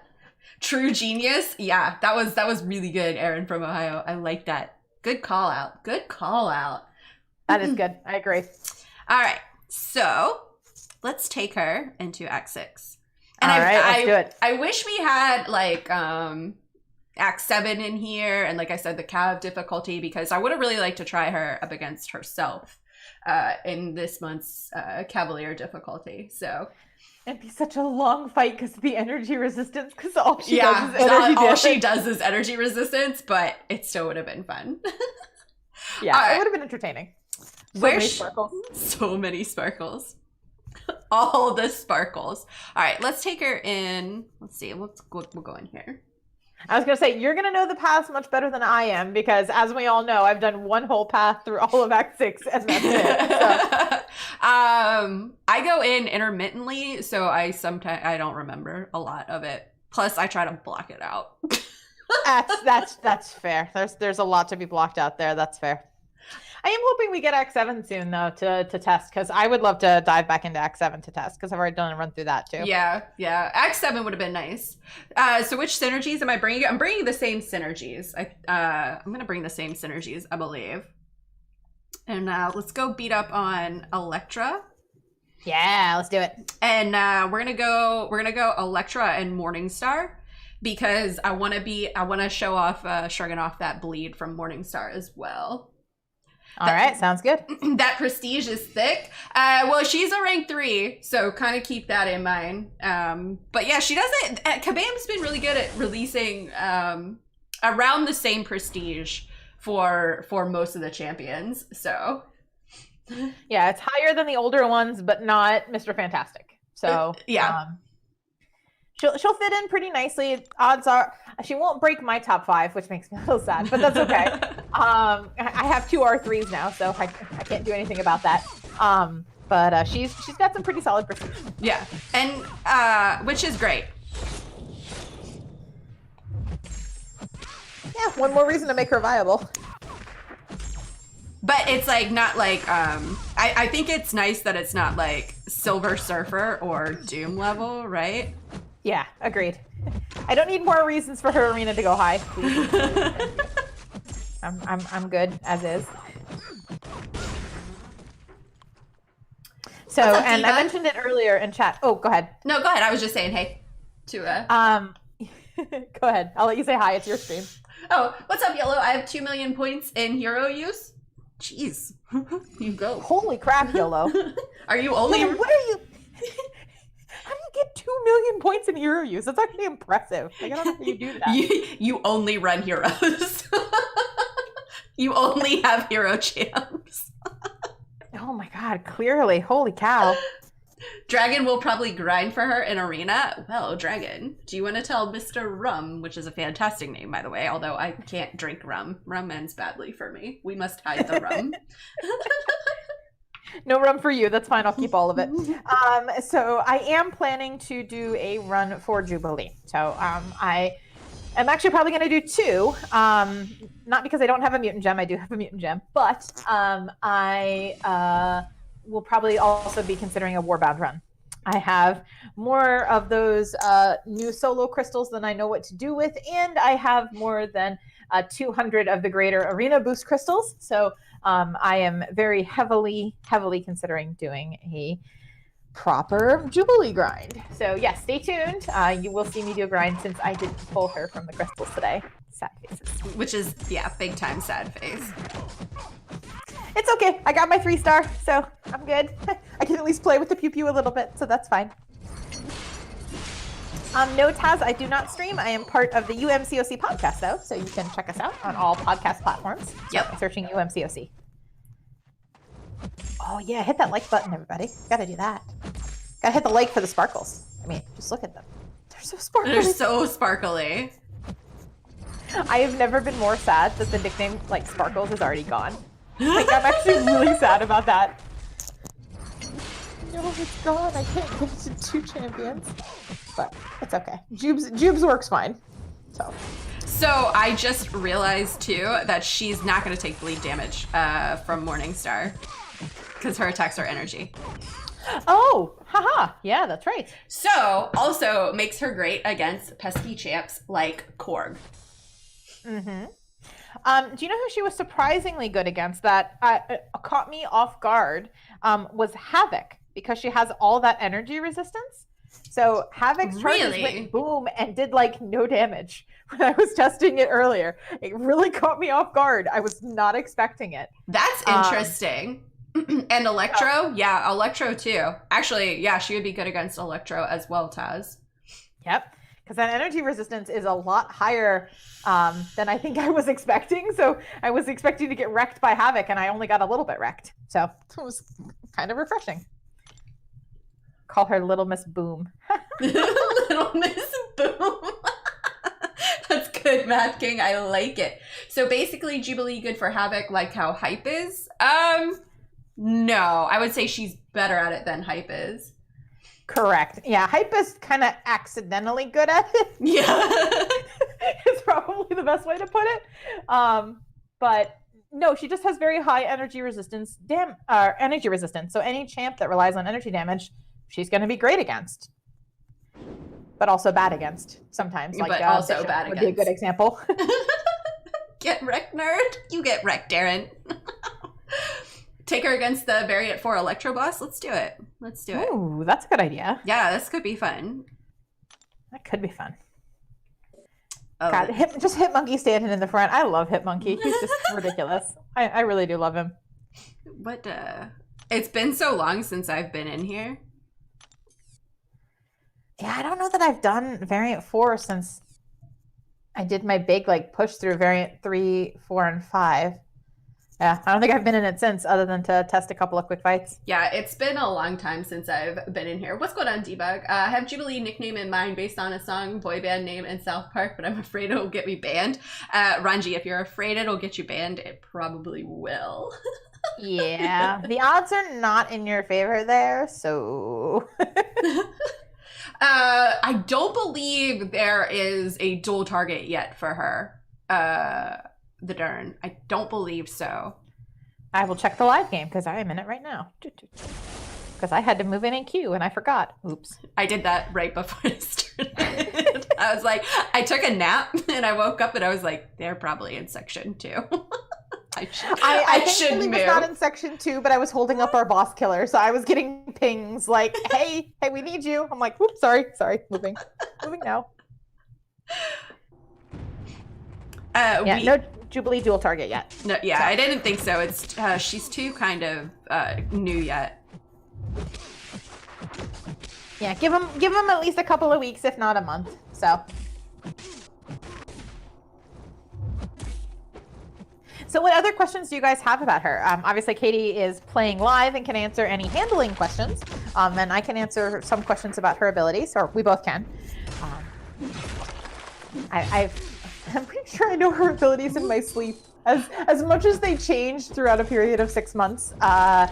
True genius. Yeah, that was really good, Aaron from Ohio. I like that. Good call out. Good call out. That is good. I agree. All right. So let's take her into Act 6. And let's do it. I wish we had like Act 7 in here, and like I said, the Cav difficulty, because I would have really liked to try her up against herself in this month's Cavalier difficulty. So It'd be such a long fight because of the energy resistance. Because all she does is energy all damage. she does is energy resistance, but it still would have been fun. Yeah, All right. it would have been entertaining. So Where's many sparkles. So many sparkles. All the sparkles. All right, let's take her in. Let's see. We'll go in here. I was gonna say you're gonna know the path much better than I am because, as we all know, I've done one whole path through all of Act 6, and that's it. So. I go in intermittently, so I don't remember a lot of it. Plus, I try to block it out. That's fair. There's a lot to be blocked out there. That's fair. I am hoping we get Act 7 soon though to test because I would love to dive back into Act 7 to test because I've already done a run through that too. Yeah. Act 7 would have been nice. So which synergies am I bringing? I'm bringing the same synergies. I'm gonna bring the same synergies, I believe. And let's go beat up on Electra. Yeah, let's do it. And we're gonna go Electra and Morningstar because I want to show off shrugging off that bleed from Morningstar as well. All right, sounds good. That prestige is thick. Well, she's a rank 3, so kind of keep that in mind. But yeah, she doesn't. Kabam's been really good at releasing around the same prestige for most of the champions. So yeah, it's higher than the older ones, but not Mr. Fantastic. So yeah. She'll fit in pretty nicely. Odds are she won't break my top 5, which makes me a little sad, but that's okay. I have 2 R3s now, so I can't do anything about that. But she's got some pretty solid prestige. Yeah, and which is great. Yeah, one more reason to make her viable. But it's like not like I think it's nice that it's not like Silver Surfer or Doom level, right? Yeah, agreed. I don't need more reasons for her arena to go high. I'm good as is. So, What's up, and Diva? I mentioned it earlier in chat. Oh, go ahead. No, go ahead. I was just saying hey to Go ahead. I'll let you say hi. It's your stream. Oh, what's up, Yellow? I have 2 million points in hero use. Jeez, you go. Holy crap, YOLO. Are you only? Wait, what are you? How do you get 2 million points in hero use? That's actually impressive. Like, I don't know how you do that. You only run heroes. You only have hero champs. Oh my god, clearly. Holy cow. Dragon will probably grind for her in arena. Well, Dragon, do you want to tell Mr. Rum, which is a fantastic name, by the way, although I can't drink rum. Rum ends badly for me. We must hide the rum. No rum for you. That's fine. I'll keep all of it. So I am planning to do a run for Jubilee. So I am actually probably going to do 2. Not because I don't have a mutant gem. I do have a mutant gem. But I will probably also be considering a Warbound run. I have more of those new solo crystals than I know what to do with. And I have more than 200 of the greater arena boost crystals. So I am very heavily considering doing a proper Jubilee grind. So yes, stay tuned. You will see me do a grind since I didn't pull her from the crystals today. Sad faces. Which is, yeah, big time sad face. It's okay. I got my 3-star, so I'm good. I can at least play with the pew pew a little bit, so that's fine. No, Taz, I do not stream. I am part of the UMCOC podcast, though, so you can check us out on all podcast platforms. Yep. Searching UMCOC. Oh, yeah, hit that like button, everybody. Gotta do that. Gotta hit the like for the sparkles. I mean, just look at them. They're so sparkly. They're so sparkly. I have never been more sad that the nickname, like, Sparkles is already gone. Like, I'm actually really sad about that. No, it's gone. I can't get to 2 champions. But it's okay. Jubes works fine. So I just realized too that she's not going to take bleed damage from Morningstar because her attacks are energy. Oh, haha. Yeah, that's right. So also makes her great against pesky champs like Korg. Mm-hmm. Do you know who she was surprisingly good against that caught me off guard was Havoc, because she has all that energy resistance. So Havoc's charges went boom and did like no damage when I was testing it earlier. It really caught me off guard. I was not expecting it. That's interesting. And Electro? Yeah, Electro too. Actually, yeah, she would be good against Electro as well, Taz. Yep. Because that energy resistance is a lot higher than I think I was expecting. So I was expecting to get wrecked by Havoc, and I only got a little bit wrecked. So it was kind of refreshing. Call her Little Miss Boom. Little Miss Boom. That's good, Math King. I like it. So basically, Jubilee good for Havoc, like how Hype is. No, I would say she's better at it than Hype is. Correct. Yeah, Hype is kind of accidentally good at it. Yeah. It's probably the best way to put it. But no, she just has very high energy resistance. Energy resistance. So any champ that relies on energy damage, she's going to be great against. But also bad against sometimes. Like, but also Bishop bad would against. be a good example. Get wrecked, nerd. You get wrecked, Darren. Take her against the variant 4 Electro boss. Let's do it. Let's do it. Ooh, that's a good idea. Yeah, this could be fun. That could be fun. Oh, God, just Hit Monkey standing in the front. I love Hit Monkey. He's just ridiculous. I really do love him. what? It's been so long since I've been in here. Yeah, I don't know that I've done variant 4 since I did my big like push through variant 3, 4, and 5. Yeah, I don't think I've been in it since, other than to test a couple of quick fights. Yeah, it's been a long time since I've been in here. What's going on, Debug? I have Jubilee nickname in mind based on a song, boy band name, and South Park, but I'm afraid it'll get me banned. Ranji, if you're afraid it'll get you banned, it probably will. Yeah, the odds are not in your favor there, so... I don't believe there is a dual target yet for her. The Dern. I don't believe so. I will check the live game because I am in it right now. Because I had to move in queue and I forgot. Oops. I did that right before I started. I was like, I took a nap and I woke up and I was like, they're probably in section 2. I should was move. not in section 2, but I was holding up our boss killer, so I was getting pings like, "Hey, we need you." I'm like, "Oops, sorry, moving now." No Jubilee dual target yet. No, yeah, so. I didn't think so. It's she's too kind of new yet. Yeah, give him at least a couple of weeks, if not a month. So what other questions do you guys have about her? Obviously, Katy is playing live and can answer any handling questions, and I can answer some questions about her abilities, or we both can. I'm pretty sure I know her abilities in my sleep. As much as they change throughout a period of 6 months, I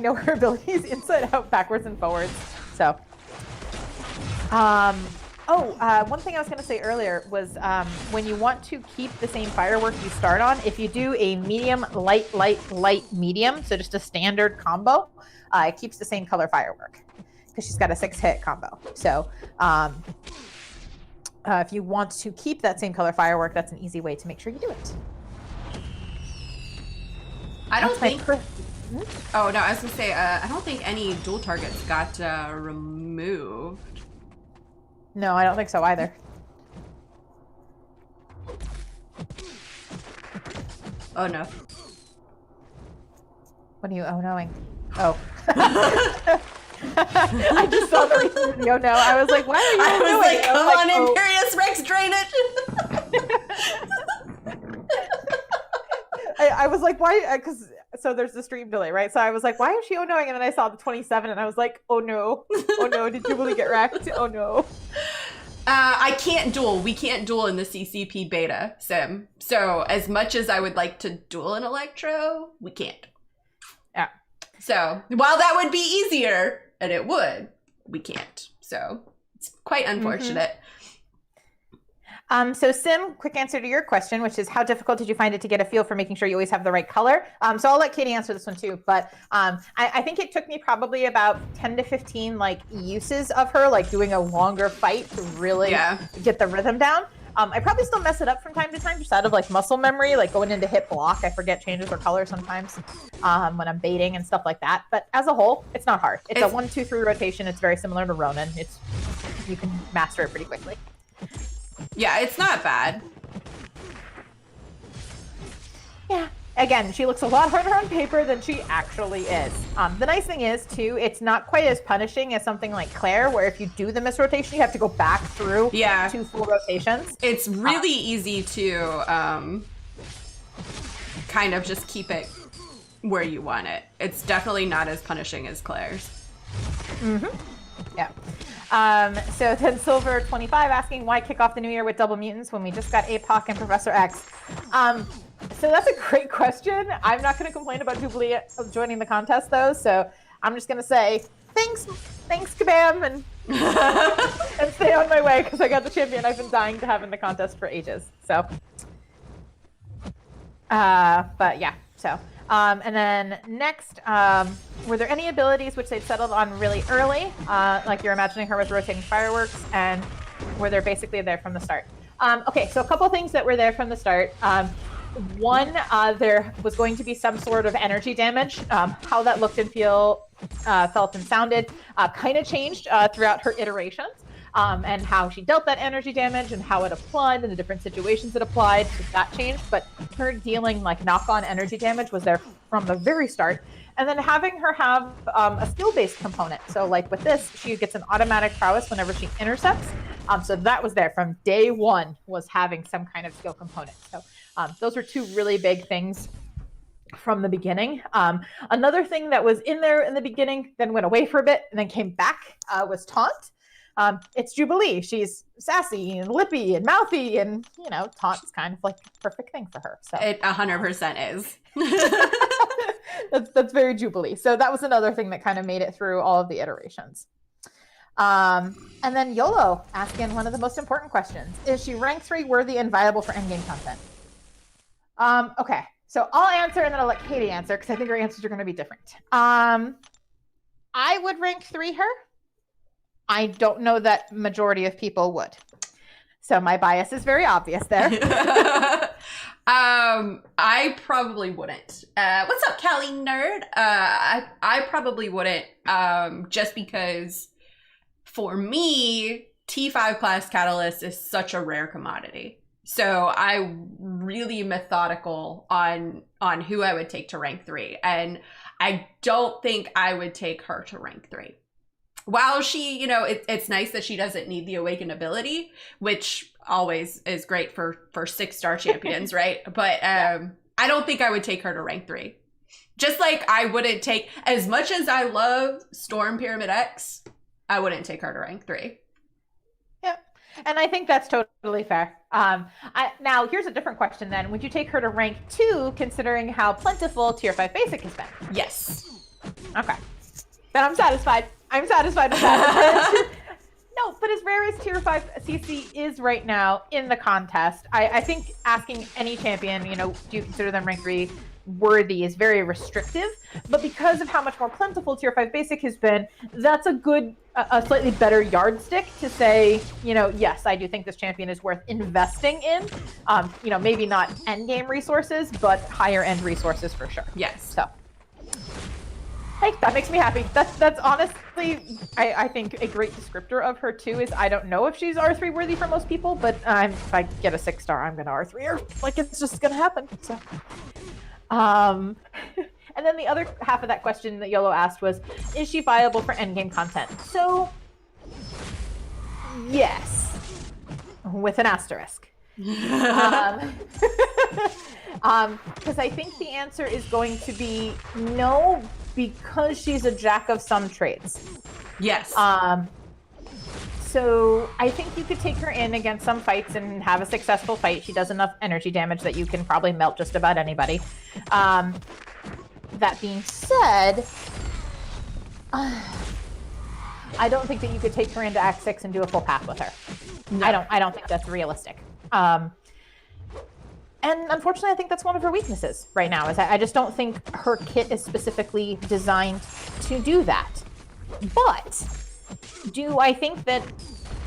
know her abilities inside out, backwards and forwards. So, one thing I was going to say earlier was when you want to keep the same firework you start on, if you do a medium, light, medium, so just a standard combo, it keeps the same color firework because she's got a 6-hit combo. So if you want to keep that same color firework, that's an easy way to make sure you do it. I don't think... Oh, no, I was going to say, I don't think any dual targets got removed. No, I don't think so either. Oh, no. What are you oh-knowing? Oh. I just saw the reason for the oh-no. I was like, why are you oh-knowing? I was like, come on, Imperious Rex, drain it! I was like, why? Because so there's the stream delay, right? So I was like, why is she oh-knowing? And then I saw the 27 and I was like, oh no. Oh no, did Jubilee get wrecked? Oh no. I can't duel. We can't duel in the CCP beta sim. So as much as I would like to duel an Electro, we can't. Yeah. So while that would be easier, and it would, we can't. So it's quite unfortunate. So Sim, quick answer to your question, which is how difficult did you find it to get a feel for making sure you always have the right color? So I'll let Katy answer this one too, but I think it took me probably about 10 to 15 like uses of her, like doing a longer fight to really get the rhythm down. I probably still mess it up from time to time, just out of like muscle memory, like going into hit block. I forget changes or color sometimes when I'm baiting and stuff like that. But as a whole, it's not hard. It's a 1, 2, 3 rotation. It's very similar to Ronin. You can master it pretty quickly. Yeah, it's not bad. Yeah. again, she looks a lot harder on paper than she actually is. The nice thing is, too, it's not quite as punishing as something like Claire, where if you do the misrotation, you have to go back through 2 full rotations. It's really easy to kind of just keep it where you want it. It's definitely not as punishing as Claire's. Yeah. So then Silver 25 asking, why kick off the new year with double mutants when we just got APOC and Professor X? So that's a great question. I'm not going to complain about Jubilee joining the contest, though. So I'm just going to say thanks, kabam, and and stay on my way because I got the champion I've been dying to have in the contest for ages. So, but yeah. So, and then next, were there any abilities which they'd settled on really early, like you're imagining her with rotating fireworks, and were they basically there from the start? Okay, so a couple things that were there from the start. One, there was going to be some sort of energy damage. How that looked and felt and sounded kind of changed throughout her iterations, and how she dealt that energy damage and how it applied and the different situations it applied. So that changed, but her dealing like knock-on energy damage was there from the very start. And then having her have a skill-based component. So like with this, she gets an automatic prowess whenever she intercepts. So that was there from day one, was having some kind of skill component. So those were 2 really big things from the beginning. Another thing that was in there in the beginning, then went away for a bit, and then came back was taunt. It's Jubilee. She's sassy and lippy and mouthy, and taunt's kind of like the perfect thing for her. So It 100% is. that's very Jubilee. So that was another thing that kind of made it through all of the iterations. And then YOLO asking one of the most important questions: is she rank 3 worthy and viable for endgame content? Okay, so I'll answer and then I'll let Katie answer because I think her answers are going to be different. I would rank 3 her. I don't know that majority of people would. So my bias is very obvious there. I probably wouldn't. What's up, Callie nerd? I probably wouldn't, just because for me, T5 class catalyst is such a rare commodity. So I'm really methodical on who I would take to rank 3. And I don't think I would take her to rank 3. While she, it's nice that she doesn't need the awakened ability, which always is great for 6-star champions, right? But I don't think I would take her to rank 3. Just like I wouldn't take, as much as I love Storm Pyramid X, I wouldn't take her to rank 3. Yep. And I think that's totally fair. Now, here's a different question then. Would you take her to rank 2, considering how plentiful Tier 5 Basic has been? Yes. Okay. Then I'm satisfied. I'm satisfied with that. No, but as rare as Tier 5 CC is right now in the contest, I think asking any champion, do you consider them rank 3 worthy is very restrictive. But because of how much more plentiful Tier 5 Basic has been, that's a slightly better yardstick to say, yes, I do think this champion is worth investing in. Maybe not endgame resources, but higher end resources for sure. Yes. So. Hey, that makes me happy. That's honestly, I think a great descriptor of her too is I don't know if she's R3 worthy for most people, but if I get a 6-star, I'm gonna R3 her. Like it's just gonna happen. So, and then the other half of that question that YOLO asked was, is she viable for endgame content? So, yes, with an asterisk. Because I think the answer is going to be no, because she's a jack of some trades. Yes. So I think you could take her in against some fights and have a successful fight. She does enough energy damage that you can probably melt just about anybody. That being said, I don't think that you could take her into Act 6 and do a full path with her. No. I don't think that's realistic. And unfortunately, I think that's one of her weaknesses right now, is I just don't think her kit is specifically designed to do that. But do I think that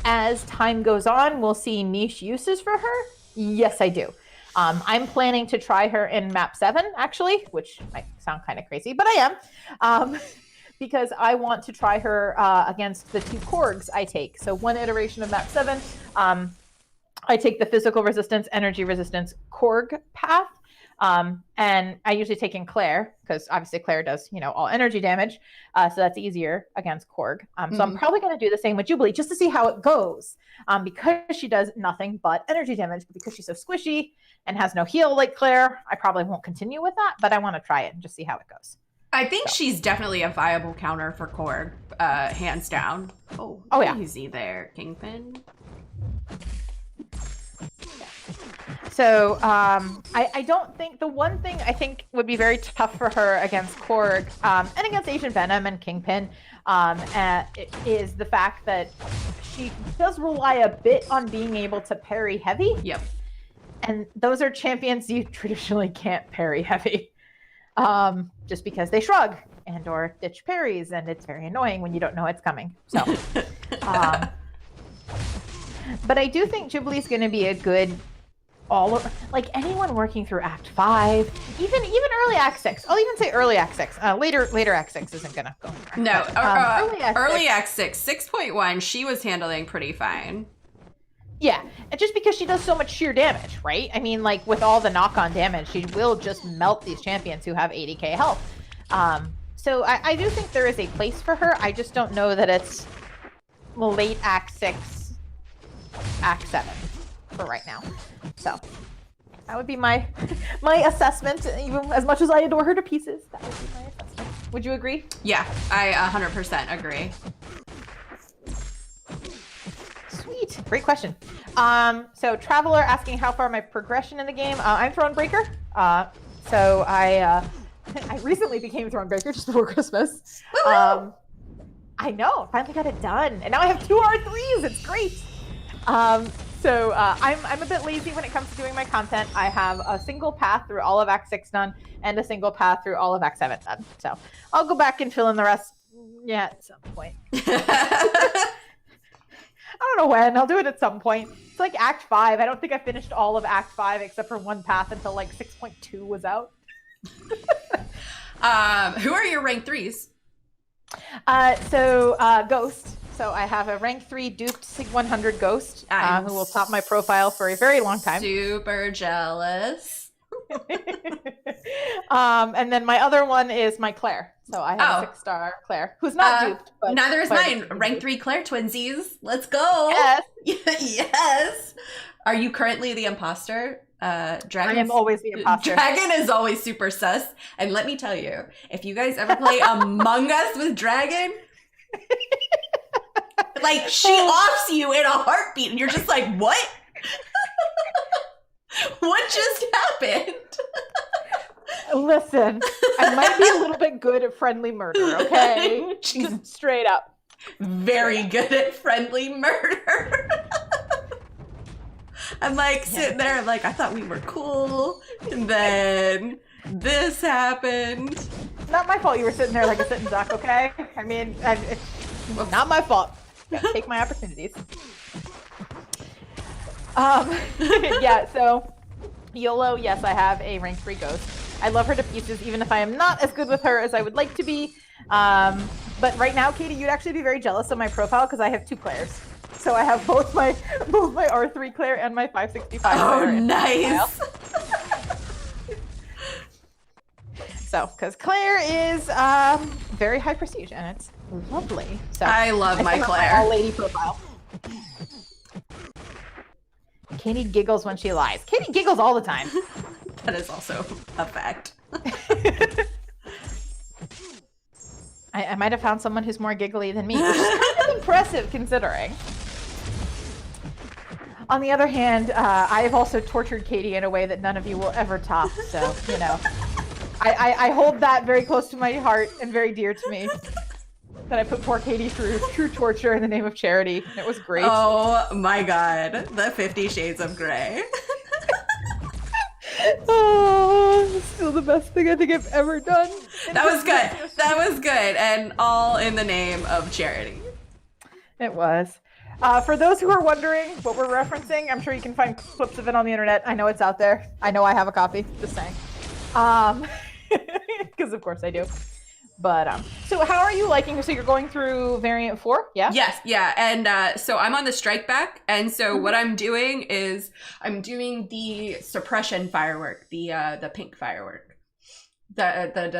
as time goes on, we'll see niche uses for her? Yes, I do. I'm planning to try her in map 7, actually, which might sound kind of crazy, but I am. Because I want to try her against the 2 Korgs I take. So one iteration of map 7, I take the physical resistance, energy resistance Korg path. And I usually take in Claire because obviously Claire does, all energy damage. So that's easier against Korg. So I'm probably going to do the same with Jubilee just to see how it goes. Because she does nothing but energy damage, but because she's so squishy and has no heal like Claire, I probably won't continue with that, but I want to try it and just see how it goes. I think she's definitely a viable counter for Korg, hands down. Oh yeah. Easy there, Kingpin. So I don't think, the one thing I think would be very tough for her against Korg and against Asian Venom and Kingpin is the fact that she does rely a bit on being able to parry heavy. Yep. And those are champions you traditionally can't parry heavy just because they shrug and or ditch parries, and it's very annoying when you don't know it's coming. So, but I do think Jubilee's going to be a good like anyone working through Act 5, even early Act 6. I'll even say early Act 6. Later Act 6 isn't gonna go anywhere. No, early Act 6, 6.1, she was handling pretty fine. Yeah, and just because she does so much sheer damage, right? I mean, like with all the knock-on damage, she will just melt these champions who have 80k health. So I do think there is a place for her. I just don't know that it's late Act 6, Act 7 for right now. So that would be my assessment. Even as much as I adore her to pieces, that would be my assessment. Would you agree? Yeah, I 100% agree. Sweet, great question. So Traveler asking how far my progression in the game. I'm Thronebreaker. So I recently became Thronebreaker just before Christmas. I know, finally got it done, and now I have 2 R3s. It's great. So I'm a bit lazy when it comes to doing my content. I have a single path through all of Act 6 done and a single path through all of Act 7 done. So I'll go back and fill in the rest, at some point. I don't know when. I'll do it at some point. It's like Act 5. I don't think I finished all of Act 5 except for one path until like 6.2 was out. Who are your rank 3s? Ghost. So I have a rank 3 duped Sig 100 Ghost who will top my profile for a very long time. Super jealous. And then my other one is my Claire. So I have a 6-star Claire who's not duped. But neither is mine. Rank 3 Claire twinsies. Let's go. Yes. Yes. Are you currently the imposter? Dragon. I am always the imposter. Dragon is always super sus. And let me tell you, if you guys ever play Among Us with Dragon, like she offs you in a heartbeat and you're just like, what? What just happened? Listen, I might be a little bit good at friendly murder, okay? Just straight up. Very good at friendly murder. I'm like sitting there, I'm like, I thought we were cool. And then this happened. It's not my fault you were sitting there like a sitting duck, okay? I mean, it's not my fault. Gotta take my opportunities. Yeah, so YOLO, yes, I have a rank 3 Ghost. I love her to pieces, even if I am not as good with her as I would like to be. But right now, Katie, you'd actually be very jealous of my profile because I have 2 Claires. So I have both my R3 Claire and my 565 Claire. Oh, nice. So, because Claire is very high prestige and it's lovely. So I love my Claire. All lady profile. Katie giggles when she lies. Katie giggles all the time. That is also a fact. I might have found someone who's more giggly than me, which is kind of impressive considering. On the other hand, I have also tortured Katie in a way that none of you will ever top. So, I hold that very close to my heart and very dear to me. That I put poor Katie through true torture in the name of charity. It was great. Oh my god, the 50 Shades of Grey. Oh, it's still the best thing I think I've ever done. That was good. That was good, and all in the name of charity. It was. For those who are wondering what we're referencing, I'm sure you can find clips of it on the internet. I know it's out there. I know I have a copy. Just saying. Because of course I do. But so how are you liking? So you're going through variant 4, yeah? Yes, yeah, and so I'm on the strike back, and so what I'm doing is I'm doing the suppression firework, the pink firework, the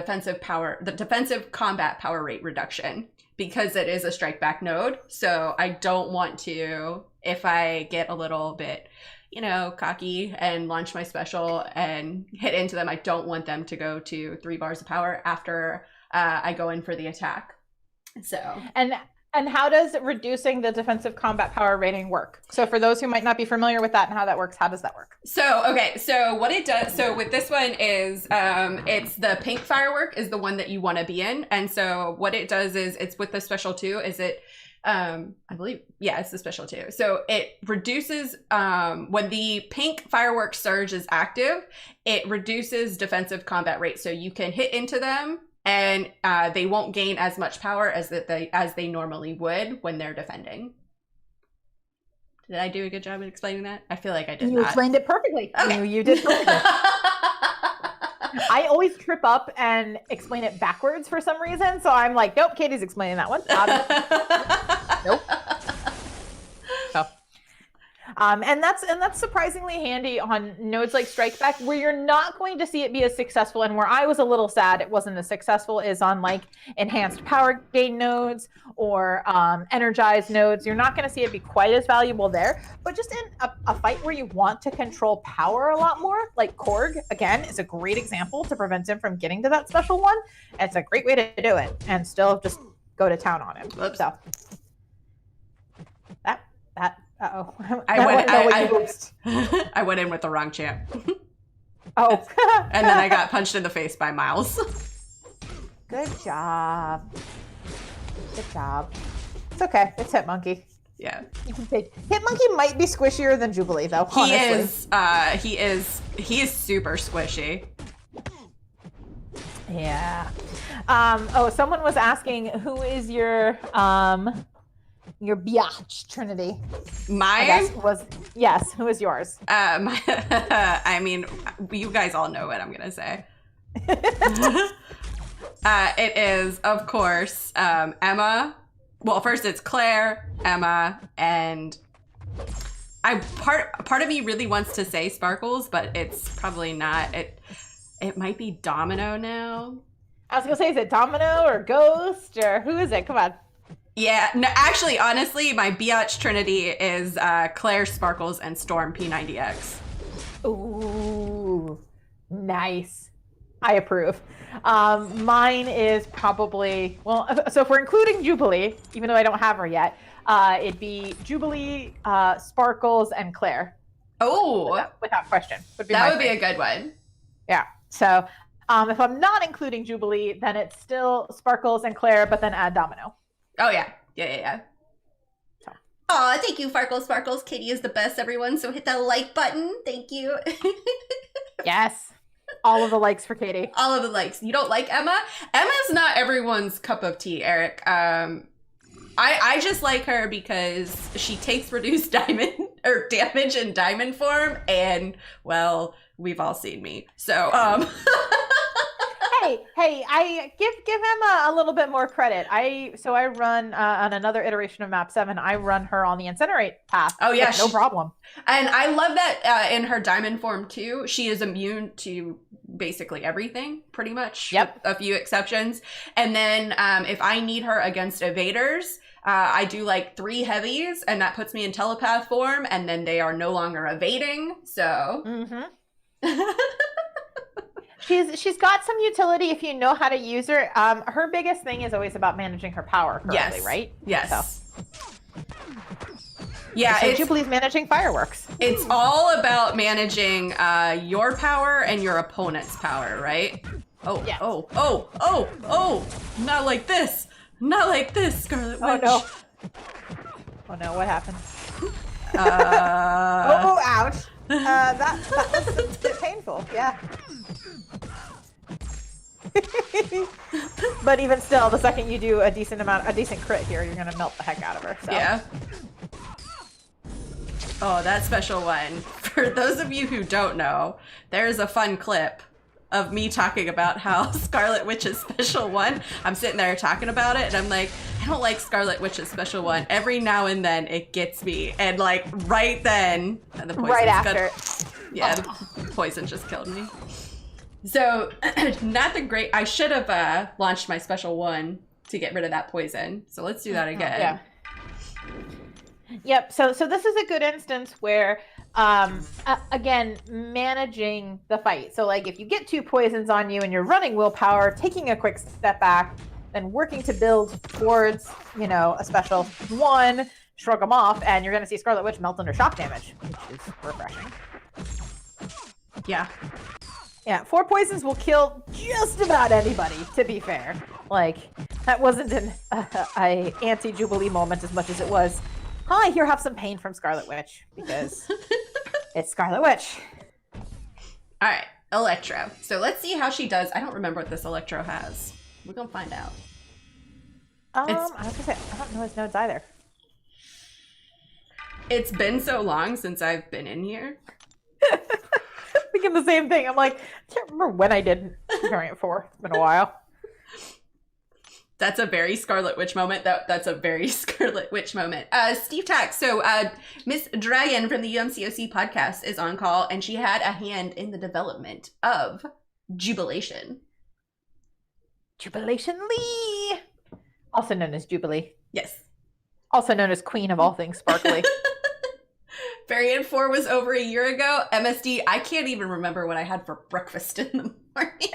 defensive combat power rate reduction, because it is a strike back node. So I don't want to, if I get a little bit, you know, cocky and launch my special and hit into them, I don't want them to go to 3 bars of power after I go in for the attack. So and how does reducing the defensive combat power rating work? So for those who might not be familiar with that and how that works, how does that work? So okay, so what it does, so with this one is it's the pink firework is the one that you want to be in, and so what it does is it's with the special 2 is it I believe, yeah, it's the special 2. So it reduces when the pink firework surge is active, it reduces defensive combat rate, so you can hit into them and they won't gain as much power as they normally would when they're defending. Did I do a good job at explaining that? I feel like I did. You explained it perfectly. Okay. You did perfectly. I always trip up and explain it backwards for some reason, so I'm like, nope, Katie's explaining that one. Nope. So, and that's surprisingly handy on nodes like Strikeback, where you're not going to see it be as successful, and where I was a little sad it wasn't as successful is on like enhanced power gain nodes or energized nodes. You're not going to see it be quite as valuable there, but just in a fight where you want to control power a lot more, like Korg, again, is a great example to prevent him from getting to that special one. It's a great way to do it and still just go to town on him. Oops. So that uh-oh. I went in with the wrong champ. Oh. And then I got punched in the face by Miles. Good job. Good job. It's okay. It's Hitmonkey. Yeah. You can take Hitmonkey might be squishier than Jubilee though. He is super squishy. Yeah. Someone was asking who is your biatch Trinity. Mine? Yes, who is yours? I mean, you guys all know what I'm gonna say. It is, of course, Emma. Well, first it's Claire, Emma, and part of me really wants to say Sparkles, but it's probably not. It might be Domino now. I was gonna say, is it Domino or Ghost or who is it? Come on. Yeah, no, actually, honestly, my biatch Trinity is Claire, Sparkles, and Storm P90X. Ooh, nice. I approve. Mine is probably, well, so if we're including Jubilee, even though I don't have her yet, it'd be Jubilee, Sparkles, and Claire. Oh, without question. That would be a good one. Yeah. So if I'm not including Jubilee, then it's still Sparkles and Claire, but then add Domino. Oh, yeah. Yeah. So. Aw, thank you, Sparkles. Katy is the best, everyone. So hit that like button. Thank you. Yes. All of the likes for Katy. All of the likes. You don't like Emma? Emma's not everyone's cup of tea, Eric. I just like her because she takes reduced diamond or damage in diamond form, and well, we've all seen me. So Hey, I give Emma a little bit more credit. I run on another iteration of map 7, I run her on the incinerate path. Oh yeah, no problem. And I love that in her diamond form too, she is immune to basically everything, pretty much. Yep. With a few exceptions. And then if I need her against evaders, I do like 3 heavies, and that puts me in telepath form, and then they are no longer evading. So. Mm-hmm. She's got some utility if you know how to use her. Her biggest thing is always about managing her power correctly, right? Yes. So. Yeah, so Jubilee's managing fireworks. It's all about managing your power and your opponent's power, right? Oh, yes. Oh, not like this. Not like this, Scarlet Witch. Oh no, what happened? Ouch. That was a bit painful, yeah. But even still, the second you do a decent crit here, you're gonna melt the heck out of her. So. Yeah. Oh, that special one. For those of you who don't know, there's a fun clip of me talking about how Scarlet Witch's special one, I'm sitting there talking about it and I'm like, I don't like Scarlet Witch's special one. Every now and then it gets me. And like right then, the poison's Right after. yeah, the poison just killed me. So not the great, I should have launched my special one to get rid of that poison. So let's do that again. Yeah. Yep. So this is a good instance where, again, managing the fight. So like if you get 2 poisons on you and you're running willpower, taking a quick step back, then working to build towards, you know, a special one, shrug them off, and you're going to see Scarlet Witch melt under shock damage, which is refreshing. Yeah. Yeah, 4 poisons will kill just about anybody, to be fair. Like, that wasn't an anti-Jubilee moment as much as it was, I here have some pain from Scarlet Witch, because it's Scarlet Witch. All right, Electro. So let's see how she does. I don't remember what this Electro has. We're going to find out. I was gonna say, I don't know his nodes either. It's been so long since I've been in here. Thinking the same thing. I'm like, I can't remember when I did Variant 4. It's been a while. That's a very Scarlet Witch moment. That's a very Scarlet Witch moment. Steve Tack. So Miss Dragon from the UMCOC podcast is on call, and she had a hand in the development of Jubilation. Jubilation Lee! Also known as Jubilee. Yes. Also known as Queen of all things sparkly. Variant 4 was over a year ago. MSD, I can't even remember what I had for breakfast in the morning.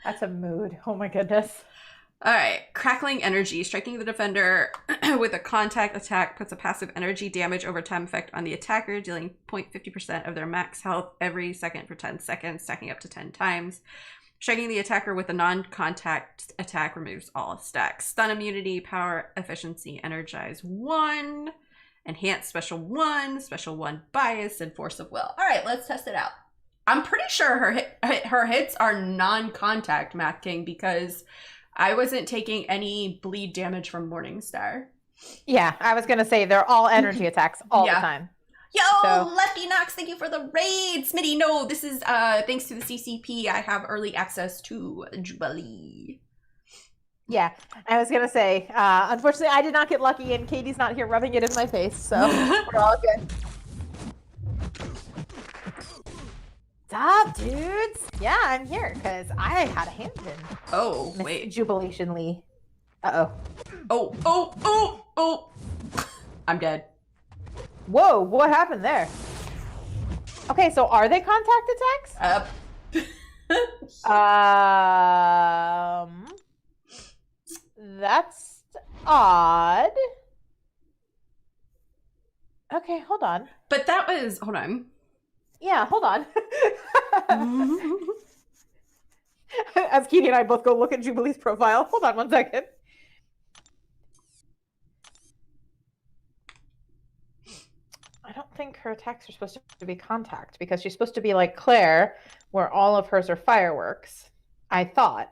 That's a mood. Oh my goodness. All right. Crackling Energy. Striking the defender with a contact attack puts a passive energy damage over time effect on the attacker, dealing 0.50% of their max health every second for 10 seconds, stacking up to 10 times. Striking the attacker with a non-contact attack removes all stacks. Stun immunity, power, efficiency, energize 1, enhance special 1 bias, and force of will. All right, let's test it out. I'm pretty sure her hits are non-contact, Math King, because I wasn't taking any bleed damage from Morningstar. Yeah, I was gonna say they're all energy attacks all the time. Yo, So- Lefty Knox, thank you for the raid. Smitty, no, this is thanks to the CCP, I have early access to Jubilee. Yeah, I was gonna say, unfortunately, I did not get lucky, and Katie's not here rubbing it in my face, so we're all good. What's up, dudes? Yeah, I'm here because I had a hand in Oh, Miss wait. Jubilation Lee. Uh-oh. Oh. I'm dead. Whoa, what happened there? Okay, so are they contact attacks? That's odd. Okay, hold on. But that was, hold on. Yeah, hold on. As Katie and I both go look at Jubilee's profile. Hold on 1 second. I don't think her attacks are supposed to be contact because she's supposed to be like Claire, where all of hers are fireworks. I thought.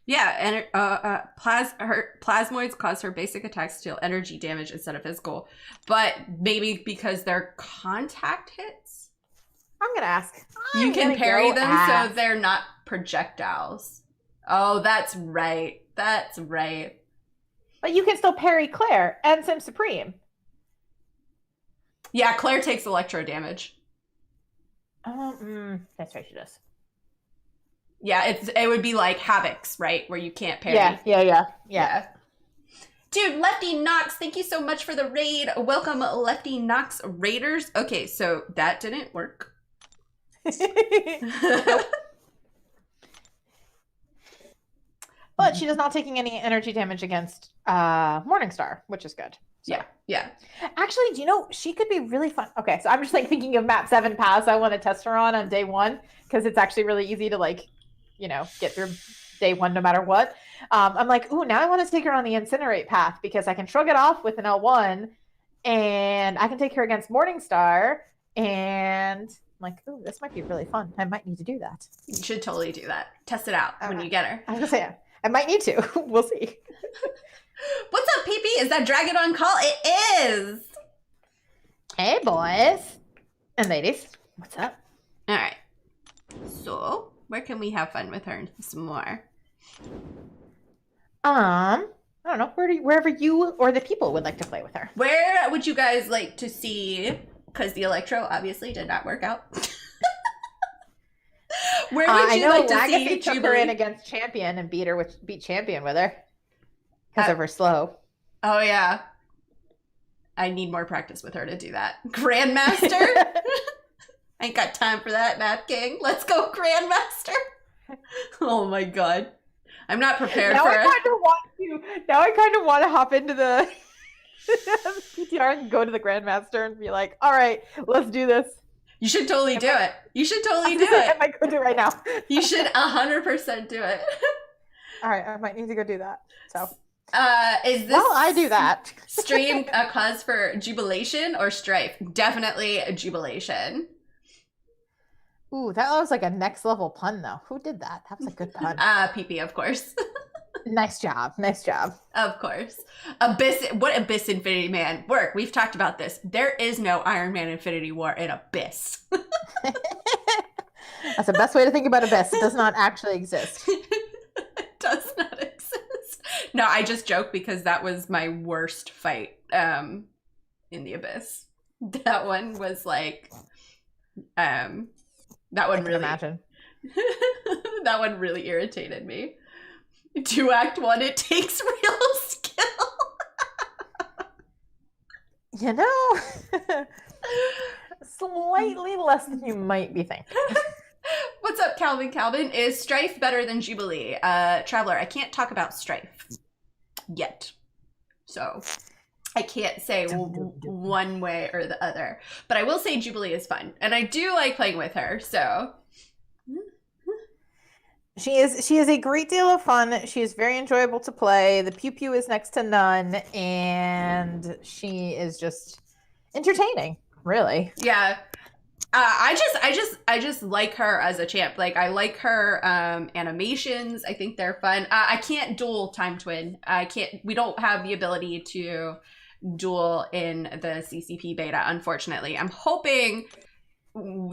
Yeah, and her plasmoids cause her basic attacks to deal energy damage instead of physical. But maybe because they're contact hits? I'm gonna ask. You can parry them so they're not projectiles. Oh, that's right. That's right. But you can still parry Claire and Sim Supreme. Yeah, Claire takes electro damage. That's right, she does. Yeah, it would be like Havoc's, right? Where you can't parry. Yeah. Dude, Lefty Knox, thank you so much for the raid. Welcome, Lefty Knox Raiders. Okay, so that didn't work. But she does not taking any energy damage against Morningstar, which is good. So. Yeah. Actually, do you know, she could be really fun. Okay, so I'm just like thinking of map 7 paths I want to test her on day 1 because it's actually really easy to like, you know, get through day 1 no matter what. I'm like, ooh, now I want to take her on the Incinerate path because I can shrug it off with an L1 and I can take her against Morningstar and I'm like, ooh, this might be really fun. I might need to do that. You should totally do that. Test it out when you get her. I was gonna say, I might need to. We'll see. What's up, PP? Is that Dragon on call? It is. Hey, boys and ladies. What's up? All right. So, where can we have fun with her some more? I don't know. Wherever you or the people would like to play with her. Where would you guys like to see? Because the Electro obviously did not work out. Where would you like to see took her Jubilee? in against Champion and beat Champion with her because of her slow. Oh yeah. I need more practice with her to do that. Grandmaster? Ain't got time for that, Map King. Let's go, Grandmaster. Oh my god. I'm not prepared Now for I it. kind of want to hop into the PTR and go to the Grandmaster and be like, all right, let's do this. You should totally do it. You should totally do it. I might go do it right now. You should 100% do it. All right, I might need to go do that. So, is this well, I do that. stream a cause for jubilation or strife? Definitely a jubilation. Ooh, that was like a next level pun, though. Who did that? That was a good pun. PP, of course. Nice job. Nice job. Of course. Abyss, what Abyss Infinity Man? Work, we've talked about this. There is no Iron Man Infinity War in Abyss. That's the best way to think about Abyss. It does not actually exist. It does not exist. No, I just joke because that was my worst fight in the Abyss. That one was like that one really Imagine. that one really irritated me. 2 Act 1, it takes real skill. You know, slightly less than you might be thinking. What's up, Calvin? Calvin, is Strife better than Jubilee? Traveler, I can't talk about Strife yet. So I can't say one way or the other. But I will say Jubilee is fun. And I do like playing with her, so... She is a great deal of fun. She is very enjoyable to play. The pew pew is next to none, and she is just entertaining, really. Yeah. I just like her as a champ. Like, I like her animations. I think they're fun. I can't duel Time Twin. We don't have the ability to duel in the CCP beta, unfortunately. I'm hoping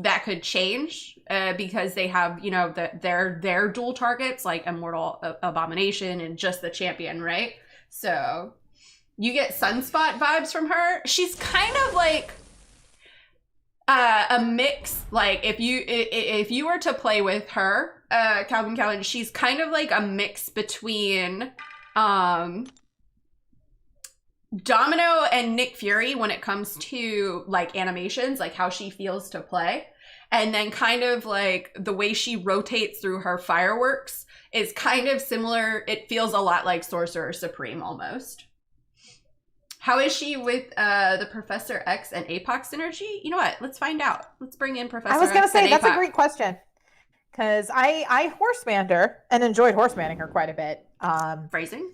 that could change because they have, you know, their dual targets like Immortal Abomination and just the champion, right? So you get Sunspot vibes from her. She's kind of like a mix. Like if you were to play with her, Calvin, she's kind of like a mix between Domino and Nick Fury when it comes to like animations, like how she feels to play. And then kind of like the way she rotates through her fireworks is kind of similar. It feels a lot like Sorcerer Supreme almost. How is she with the Professor X and Apoc synergy? You know what? Let's find out. Let's bring in Professor X. I was going to say, that's Apoc. a great question. Because I horsemanned her and enjoyed horsemanning her quite a bit. Phrasing?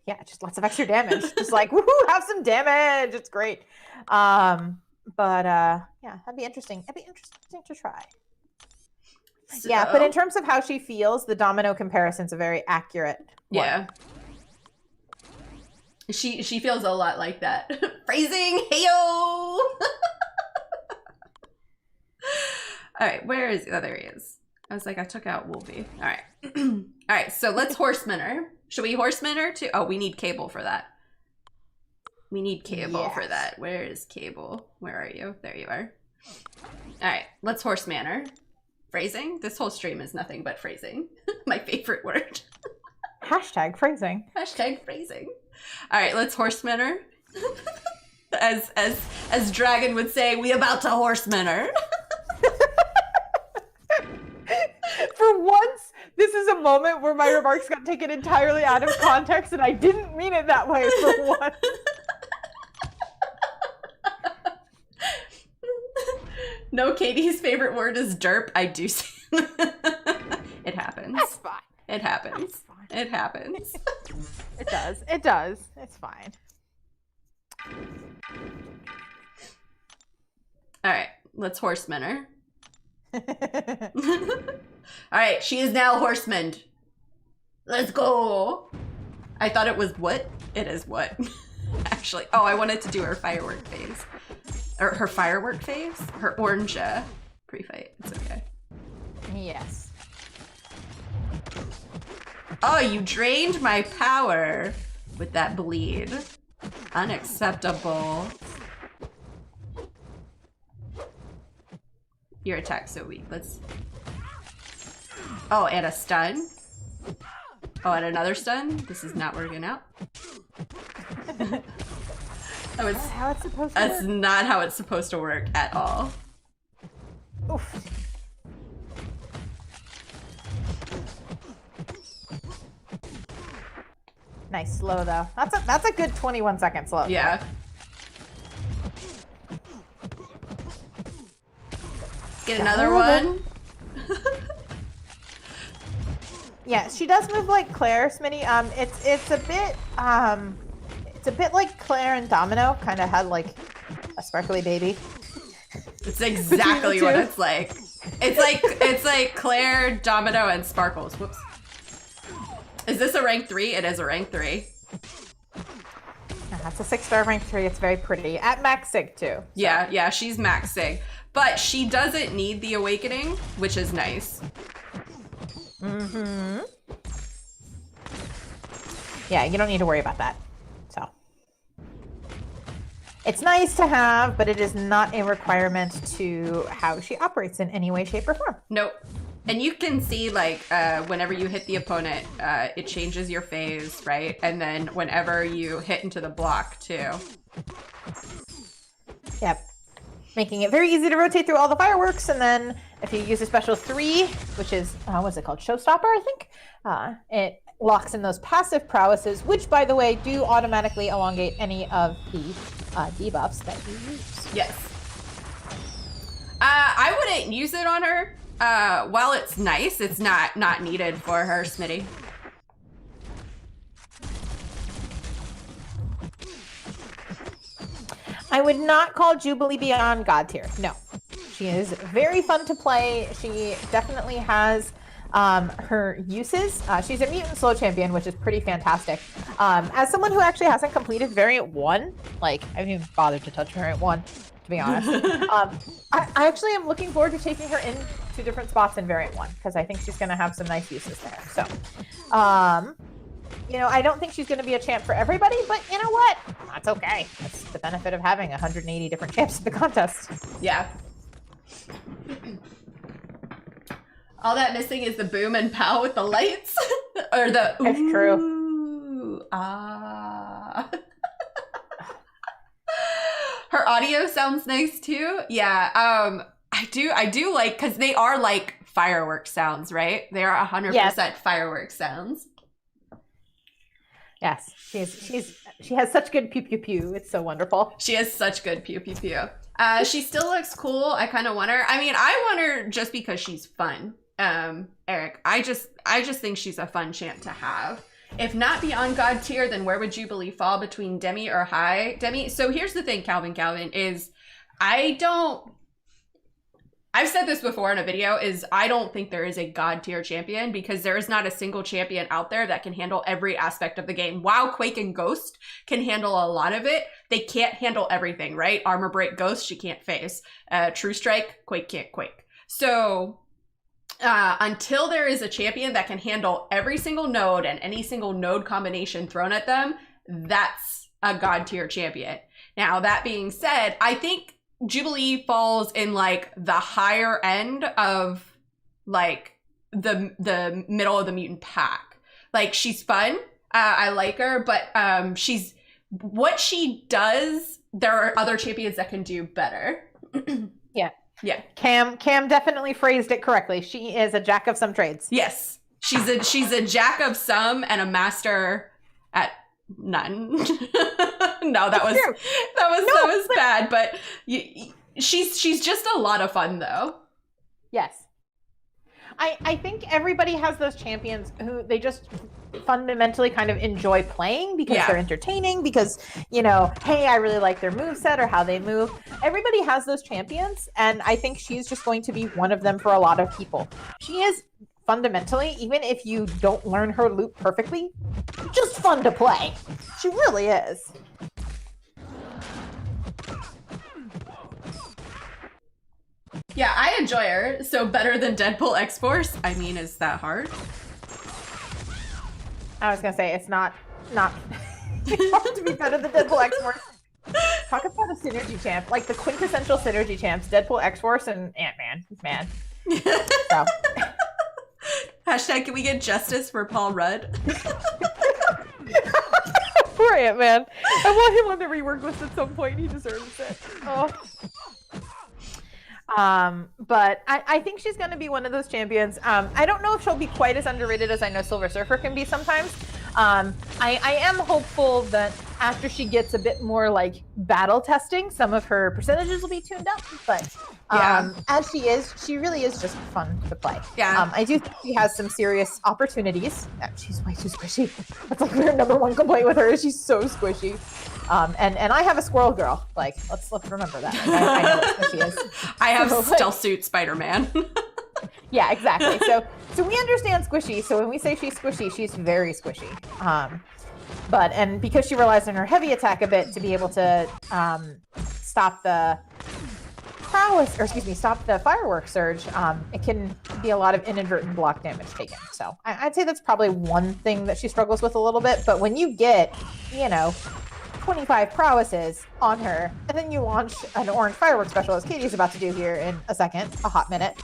Yeah, just lots of extra damage. Just like, woohoo, have some damage. It's great. Yeah, that'd be interesting. It'd be interesting to try. So, yeah, but in terms of how she feels, the Domino comparison's a very accurate one. Yeah. She feels a lot like that. Phrasing, heyo! All right, where is he? Oh, there he is. I was like, I took out Wolfie. All right. All right, so let's horseman her. Should we horseman her too? Oh, we need Cable for that. We need Cable for that. Where is Cable? Where are you? There you are. All right, let's horseman her. Phrasing? This whole stream is nothing but phrasing. My favorite word. Hashtag phrasing. Hashtag phrasing. All right, let's horseman her. As Dragon would say, we about to horseman her. For once, this is a moment where my remarks got taken entirely out of context, and I didn't mean it that way for once. No, Katie's favorite word is derp. I do see. It happens. That's fine. It happens. That's fine. It happens. It does. It does. It's fine. All right, let's horseman her. All right, she is now horseman. Let's go. I thought it was what? It is what? Actually, oh, I wanted to do her firework phase. Or her firework phase? Her orange pre-fight. It's okay. Yes. Oh, you drained my power with that bleed. Unacceptable. Your attack's so weak. Let's... Oh, and a stun. Oh, and another stun. This is not working out. That was... That's how it's supposed to That's work. not how it's supposed to work at all. Oof. Nice slow though. That's a good 21 second slow. Yeah. Get another one. Yeah, she does move like Claire, Smitty. It's a bit like Claire and Domino, kind of had like a sparkly baby. It's exactly what it's like. It's like Claire, Domino, and Sparkles. Whoops. Is this a rank 3? It is a rank 3. That's a 6-star rank 3. It's very pretty. At max sig too. So. Yeah, she's max sig. But she doesn't need the awakening, which is nice. Mm-hmm. Yeah, you don't need to worry about that. So. It's nice to have, but it is not a requirement to how she operates in any way, shape, or form. Nope. And you can see, like, whenever you hit the opponent, it changes your phase, right? And then whenever you hit into the block, too. Yep. Making it very easy to rotate through all the fireworks, and then if you use a special 3, which is, what's it called? Showstopper, I think? It locks in those passive prowesses, which, by the way, do automatically elongate any of the debuffs that you use. Yes. I wouldn't use it on her. While it's nice, it's not needed for her, Smitty. I would not call Jubilee beyond God tier. No. She is very fun to play. She definitely has her uses. She's a mutant slow champion, which is pretty fantastic. As someone who actually hasn't completed variant 1, like, I haven't even bothered to touch variant 1, to be honest. I actually am looking forward to taking her in to different spots in variant 1, because I think she's going to have some nice uses there. So, you know, I don't think she's going to be a champ for everybody, but you know what? That's okay. That's the benefit of having 180 different champs at the contest. Yeah. All that missing is the boom and pow with the lights. Or the It's true. ooh, ah. Her audio sounds nice too. Yeah, I do like, because they are like fireworks sounds, right? They are 100% fireworks sounds. Yes, she has such good pew pew pew. It's so wonderful. She has such good pew pew pew. She still looks cool. I kind of want her. I mean, I want her just because she's fun. Eric, I just think she's a fun champ to have. If not beyond God tier, then where would Jubilee fall between Demi or high Demi? So here's the thing, Calvin, is I've said this before in a video, is I don't think there is a God tier champion, because there is not a single champion out there that can handle every aspect of the game. While Quake and Ghost can handle a lot of it, they can't handle everything, right? Armor Break Ghost, she can't face. True Strike, Quake can't Quake. So until there is a champion that can handle every single node and any single node combination thrown at them, that's a God tier champion. Now, that being said, I think Jubilee falls in like the higher end of like the middle of the mutant pack. Like, she's fun. I like her, but she's what she does, there are other champions that can do better. Yeah. Yeah. Cam definitely phrased it correctly. She is a jack of some trades. Yes. She's a jack of some and a master at none. No, that was bad, but she's just a lot of fun though. Yes. I think everybody has those champions who they just fundamentally kind of enjoy playing because they're entertaining, because, you know, hey, I really like their moveset or how they move. Everybody has those champions, and I think she's just going to be one of them for a lot of people. She is fundamentally, even if you don't learn her loop perfectly, just fun to play. She really is. Yeah, I enjoy her. So better than Deadpool X-Force? I mean, is that hard? I was gonna say it's not hard to be better than Deadpool X-Force. Talk about a synergy champ, like the quintessential synergy champs, Deadpool X-Force and Ant-Man. Man. So. Hashtag, can we get justice for Paul Rudd? Poor Ant-Man. I want him on the rework list at some point. He deserves it. Oh. But I think she's going to be one of those champions. I don't know if she'll be quite as underrated as I know Silver Surfer can be sometimes. I am hopeful that after she gets a bit more like battle testing, some of her percentages will be tuned up. But as she really is just fun to play. Yeah. I do think she has some serious opportunities. She's way too squishy. That's like her number one complaint with her is she's so squishy. And I have a squirrel girl. Like, let's remember that. I know what squishy is. I have So, Stealth Suit Spider-Man. Yeah, exactly. So we understand squishy. So when we say she's squishy, she's very squishy. And because she relies on her heavy attack a bit to be able to stop the stop the fireworks surge, it can be a lot of inadvertent block damage taken. So I'd say that's probably one thing that she struggles with a little bit. But when you get, 25 prowesses on her, and then you launch an orange firework special, as Katie's about to do here in a hot minute.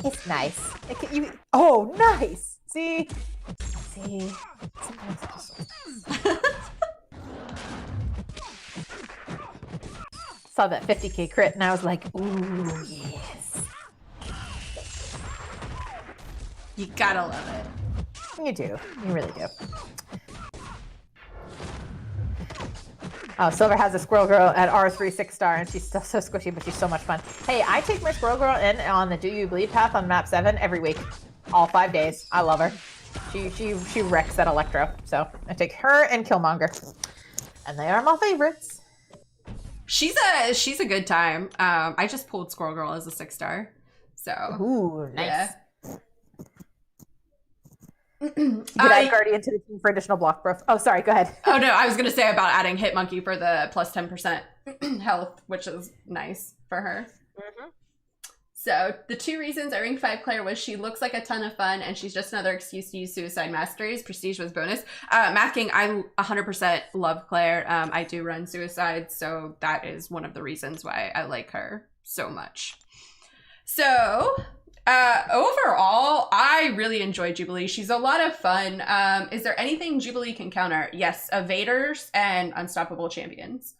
It's nice. Oh, nice. See. Sometimes it's just saw that 50k crit, and I was like, ooh, yes. You gotta love it. You do. You really do. Oh, Silver has a Squirrel Girl at R3 6-star, and she's still so squishy, but she's so much fun. Hey, I take my Squirrel Girl in on the Do You Bleed path on map 7 every week. All 5 days. I love her. She wrecks at Electro. So I take her and Killmonger. And they are my favorites. She's a good time. I just pulled Squirrel Girl as a 6-star. So Ooh, nice. Yeah. You could add Guardian to the team for additional block buff. Oh, sorry, go ahead. Oh no, I was gonna say about adding Hit Monkey for the plus 10% health, which is nice for her. Mm-hmm. So the 2 reasons I ranked 5 Claire was she looks like a ton of fun and she's just another excuse to use Suicide Masteries. Prestige was bonus. Math King, I 100% love Claire. I do run Suicide, so that is one of the reasons why I like her so much. So overall, I really enjoy Jubilee. She's a lot of fun. Is there anything Jubilee can counter? Yes, evaders and unstoppable champions.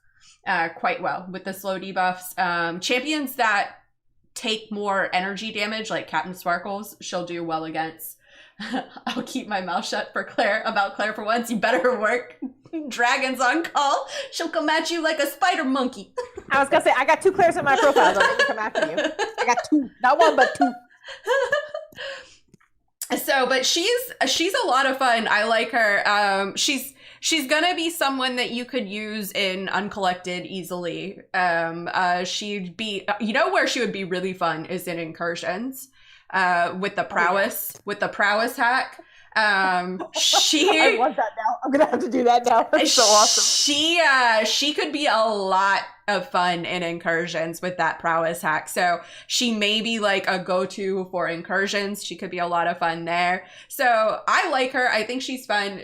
Quite well with the slow debuffs. Champions that take more energy damage, like Captain Sparkles, she'll do well against. I'll keep my mouth shut about Claire for once. You better work. Dragons on call. She'll come at you like a spider monkey. I was gonna say, I got 2 Claires in my profile. Don't let me come after you. I got 2. Not 1, but 2. So, but she's a lot of fun. I like her. She's gonna be someone that you could use in Uncollected easily. She'd be, where she would be really fun is in Incursions, with the prowess hack. I want that now. I'm gonna have to do that now. That's so awesome. She could be a lot of fun in Incursions with that prowess hack. So she may be like a go-to for Incursions. She could be a lot of fun there. So I like her. I think she's fun.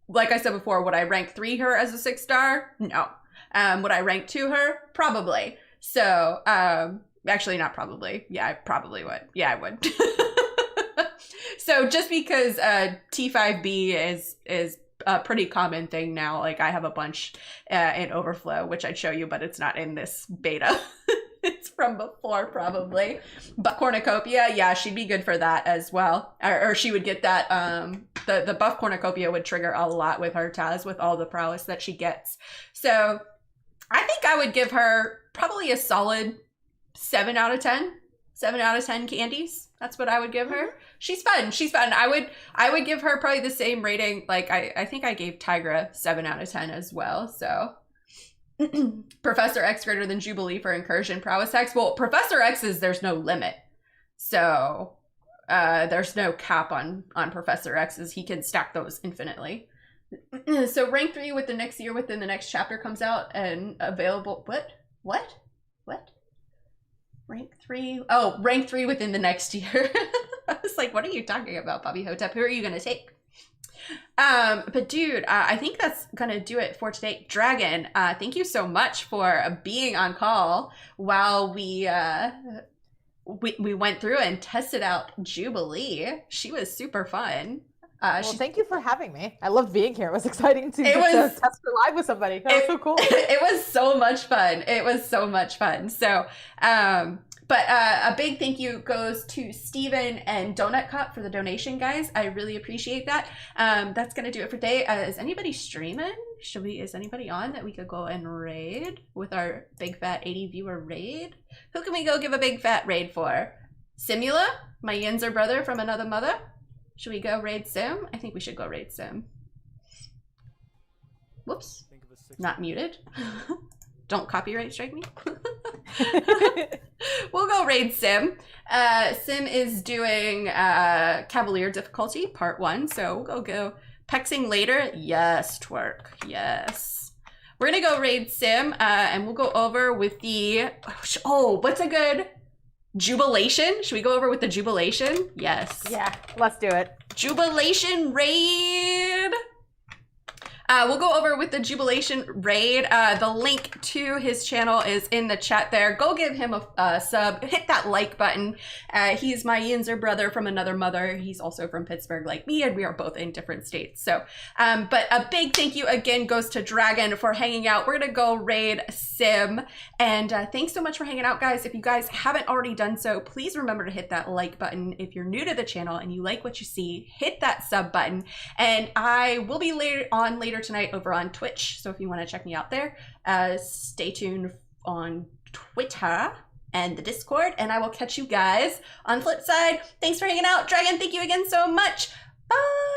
Like I said before, would I rank 3 her as a 6-star? No. Would I rank 2 her? Probably. So, actually not probably. Yeah, I probably would. Yeah, I would. So just because T5B is a pretty common thing now, like I have a bunch in Overflow, which I'd show you, but it's not in this beta. It's from before probably. But Cornucopia, yeah, she'd be good for that as well. Or she would get that, the buff Cornucopia would trigger a lot with her Taz with all the prowess that she gets. So I think I would give her probably a solid 7 out of 10. 7 out of 10 candies. That's what I would give her. She's fun. She's fun. I would give her probably the same rating. Like I think I gave Tigra 7 out of 10 as well. So Professor X greater than Jubilee for Incursion prowess hacks. Well, Professor X's there's no limit. So there's no cap on Professor X's. He can stack those infinitely. So rank 3 with the next year within the next chapter comes out and available. What? Rank 3. Oh, rank 3 within the next year. I was like, what are you talking about, Bobby Hotep? Who are you gonna take? But dude, I think that's gonna do it for today. Dragon, thank you so much for being on call while we went through and tested out Jubilee. She was super fun. Well, thank you for having me. I loved being here. It was exciting to It was- test her live with somebody. That was so cool. It was so much fun. It was so much fun. So, but a big thank you goes to Steven and Donut Cup for the donation, guys. I really appreciate that. That's gonna do it for today. Is anybody streaming? Is anybody on that we could go and raid with our big fat 80 viewer raid? Who can we go give a big fat raid for? Simula, my Yinzer brother from another mother. Should we go raid Sim? I think we should go raid Sim. Whoops. Not muted. Don't copyright strike me. We'll go raid Sim. Sim is doing Cavalier difficulty, part 1. So we'll go Pexing later. Yes, twerk. Yes. We're gonna go raid Sim and we'll go over with the... Oh, what's a good... Jubilation? Should we go over with the Jubilation? Yes. Yeah, let's do it. Jubilation raid. We'll go over with the Jubilation raid. The link to his channel is in the chat there. Go give him a sub. Hit that like button. He's my Yinzer brother from another mother. He's also from Pittsburgh like me, and we are both in different states. So, but a big thank you again goes to Dragon for hanging out. We're gonna go raid Sim. And thanks so much for hanging out, guys. If you guys haven't already done so, please remember to hit that like button. If you're new to the channel and you like what you see, hit that sub button. And I will be later tonight over on Twitch, so if you want to check me out there, stay tuned on Twitter and the Discord, and I will catch you guys on the flip side. Thanks for hanging out. Dragon, thank you again so much. Bye.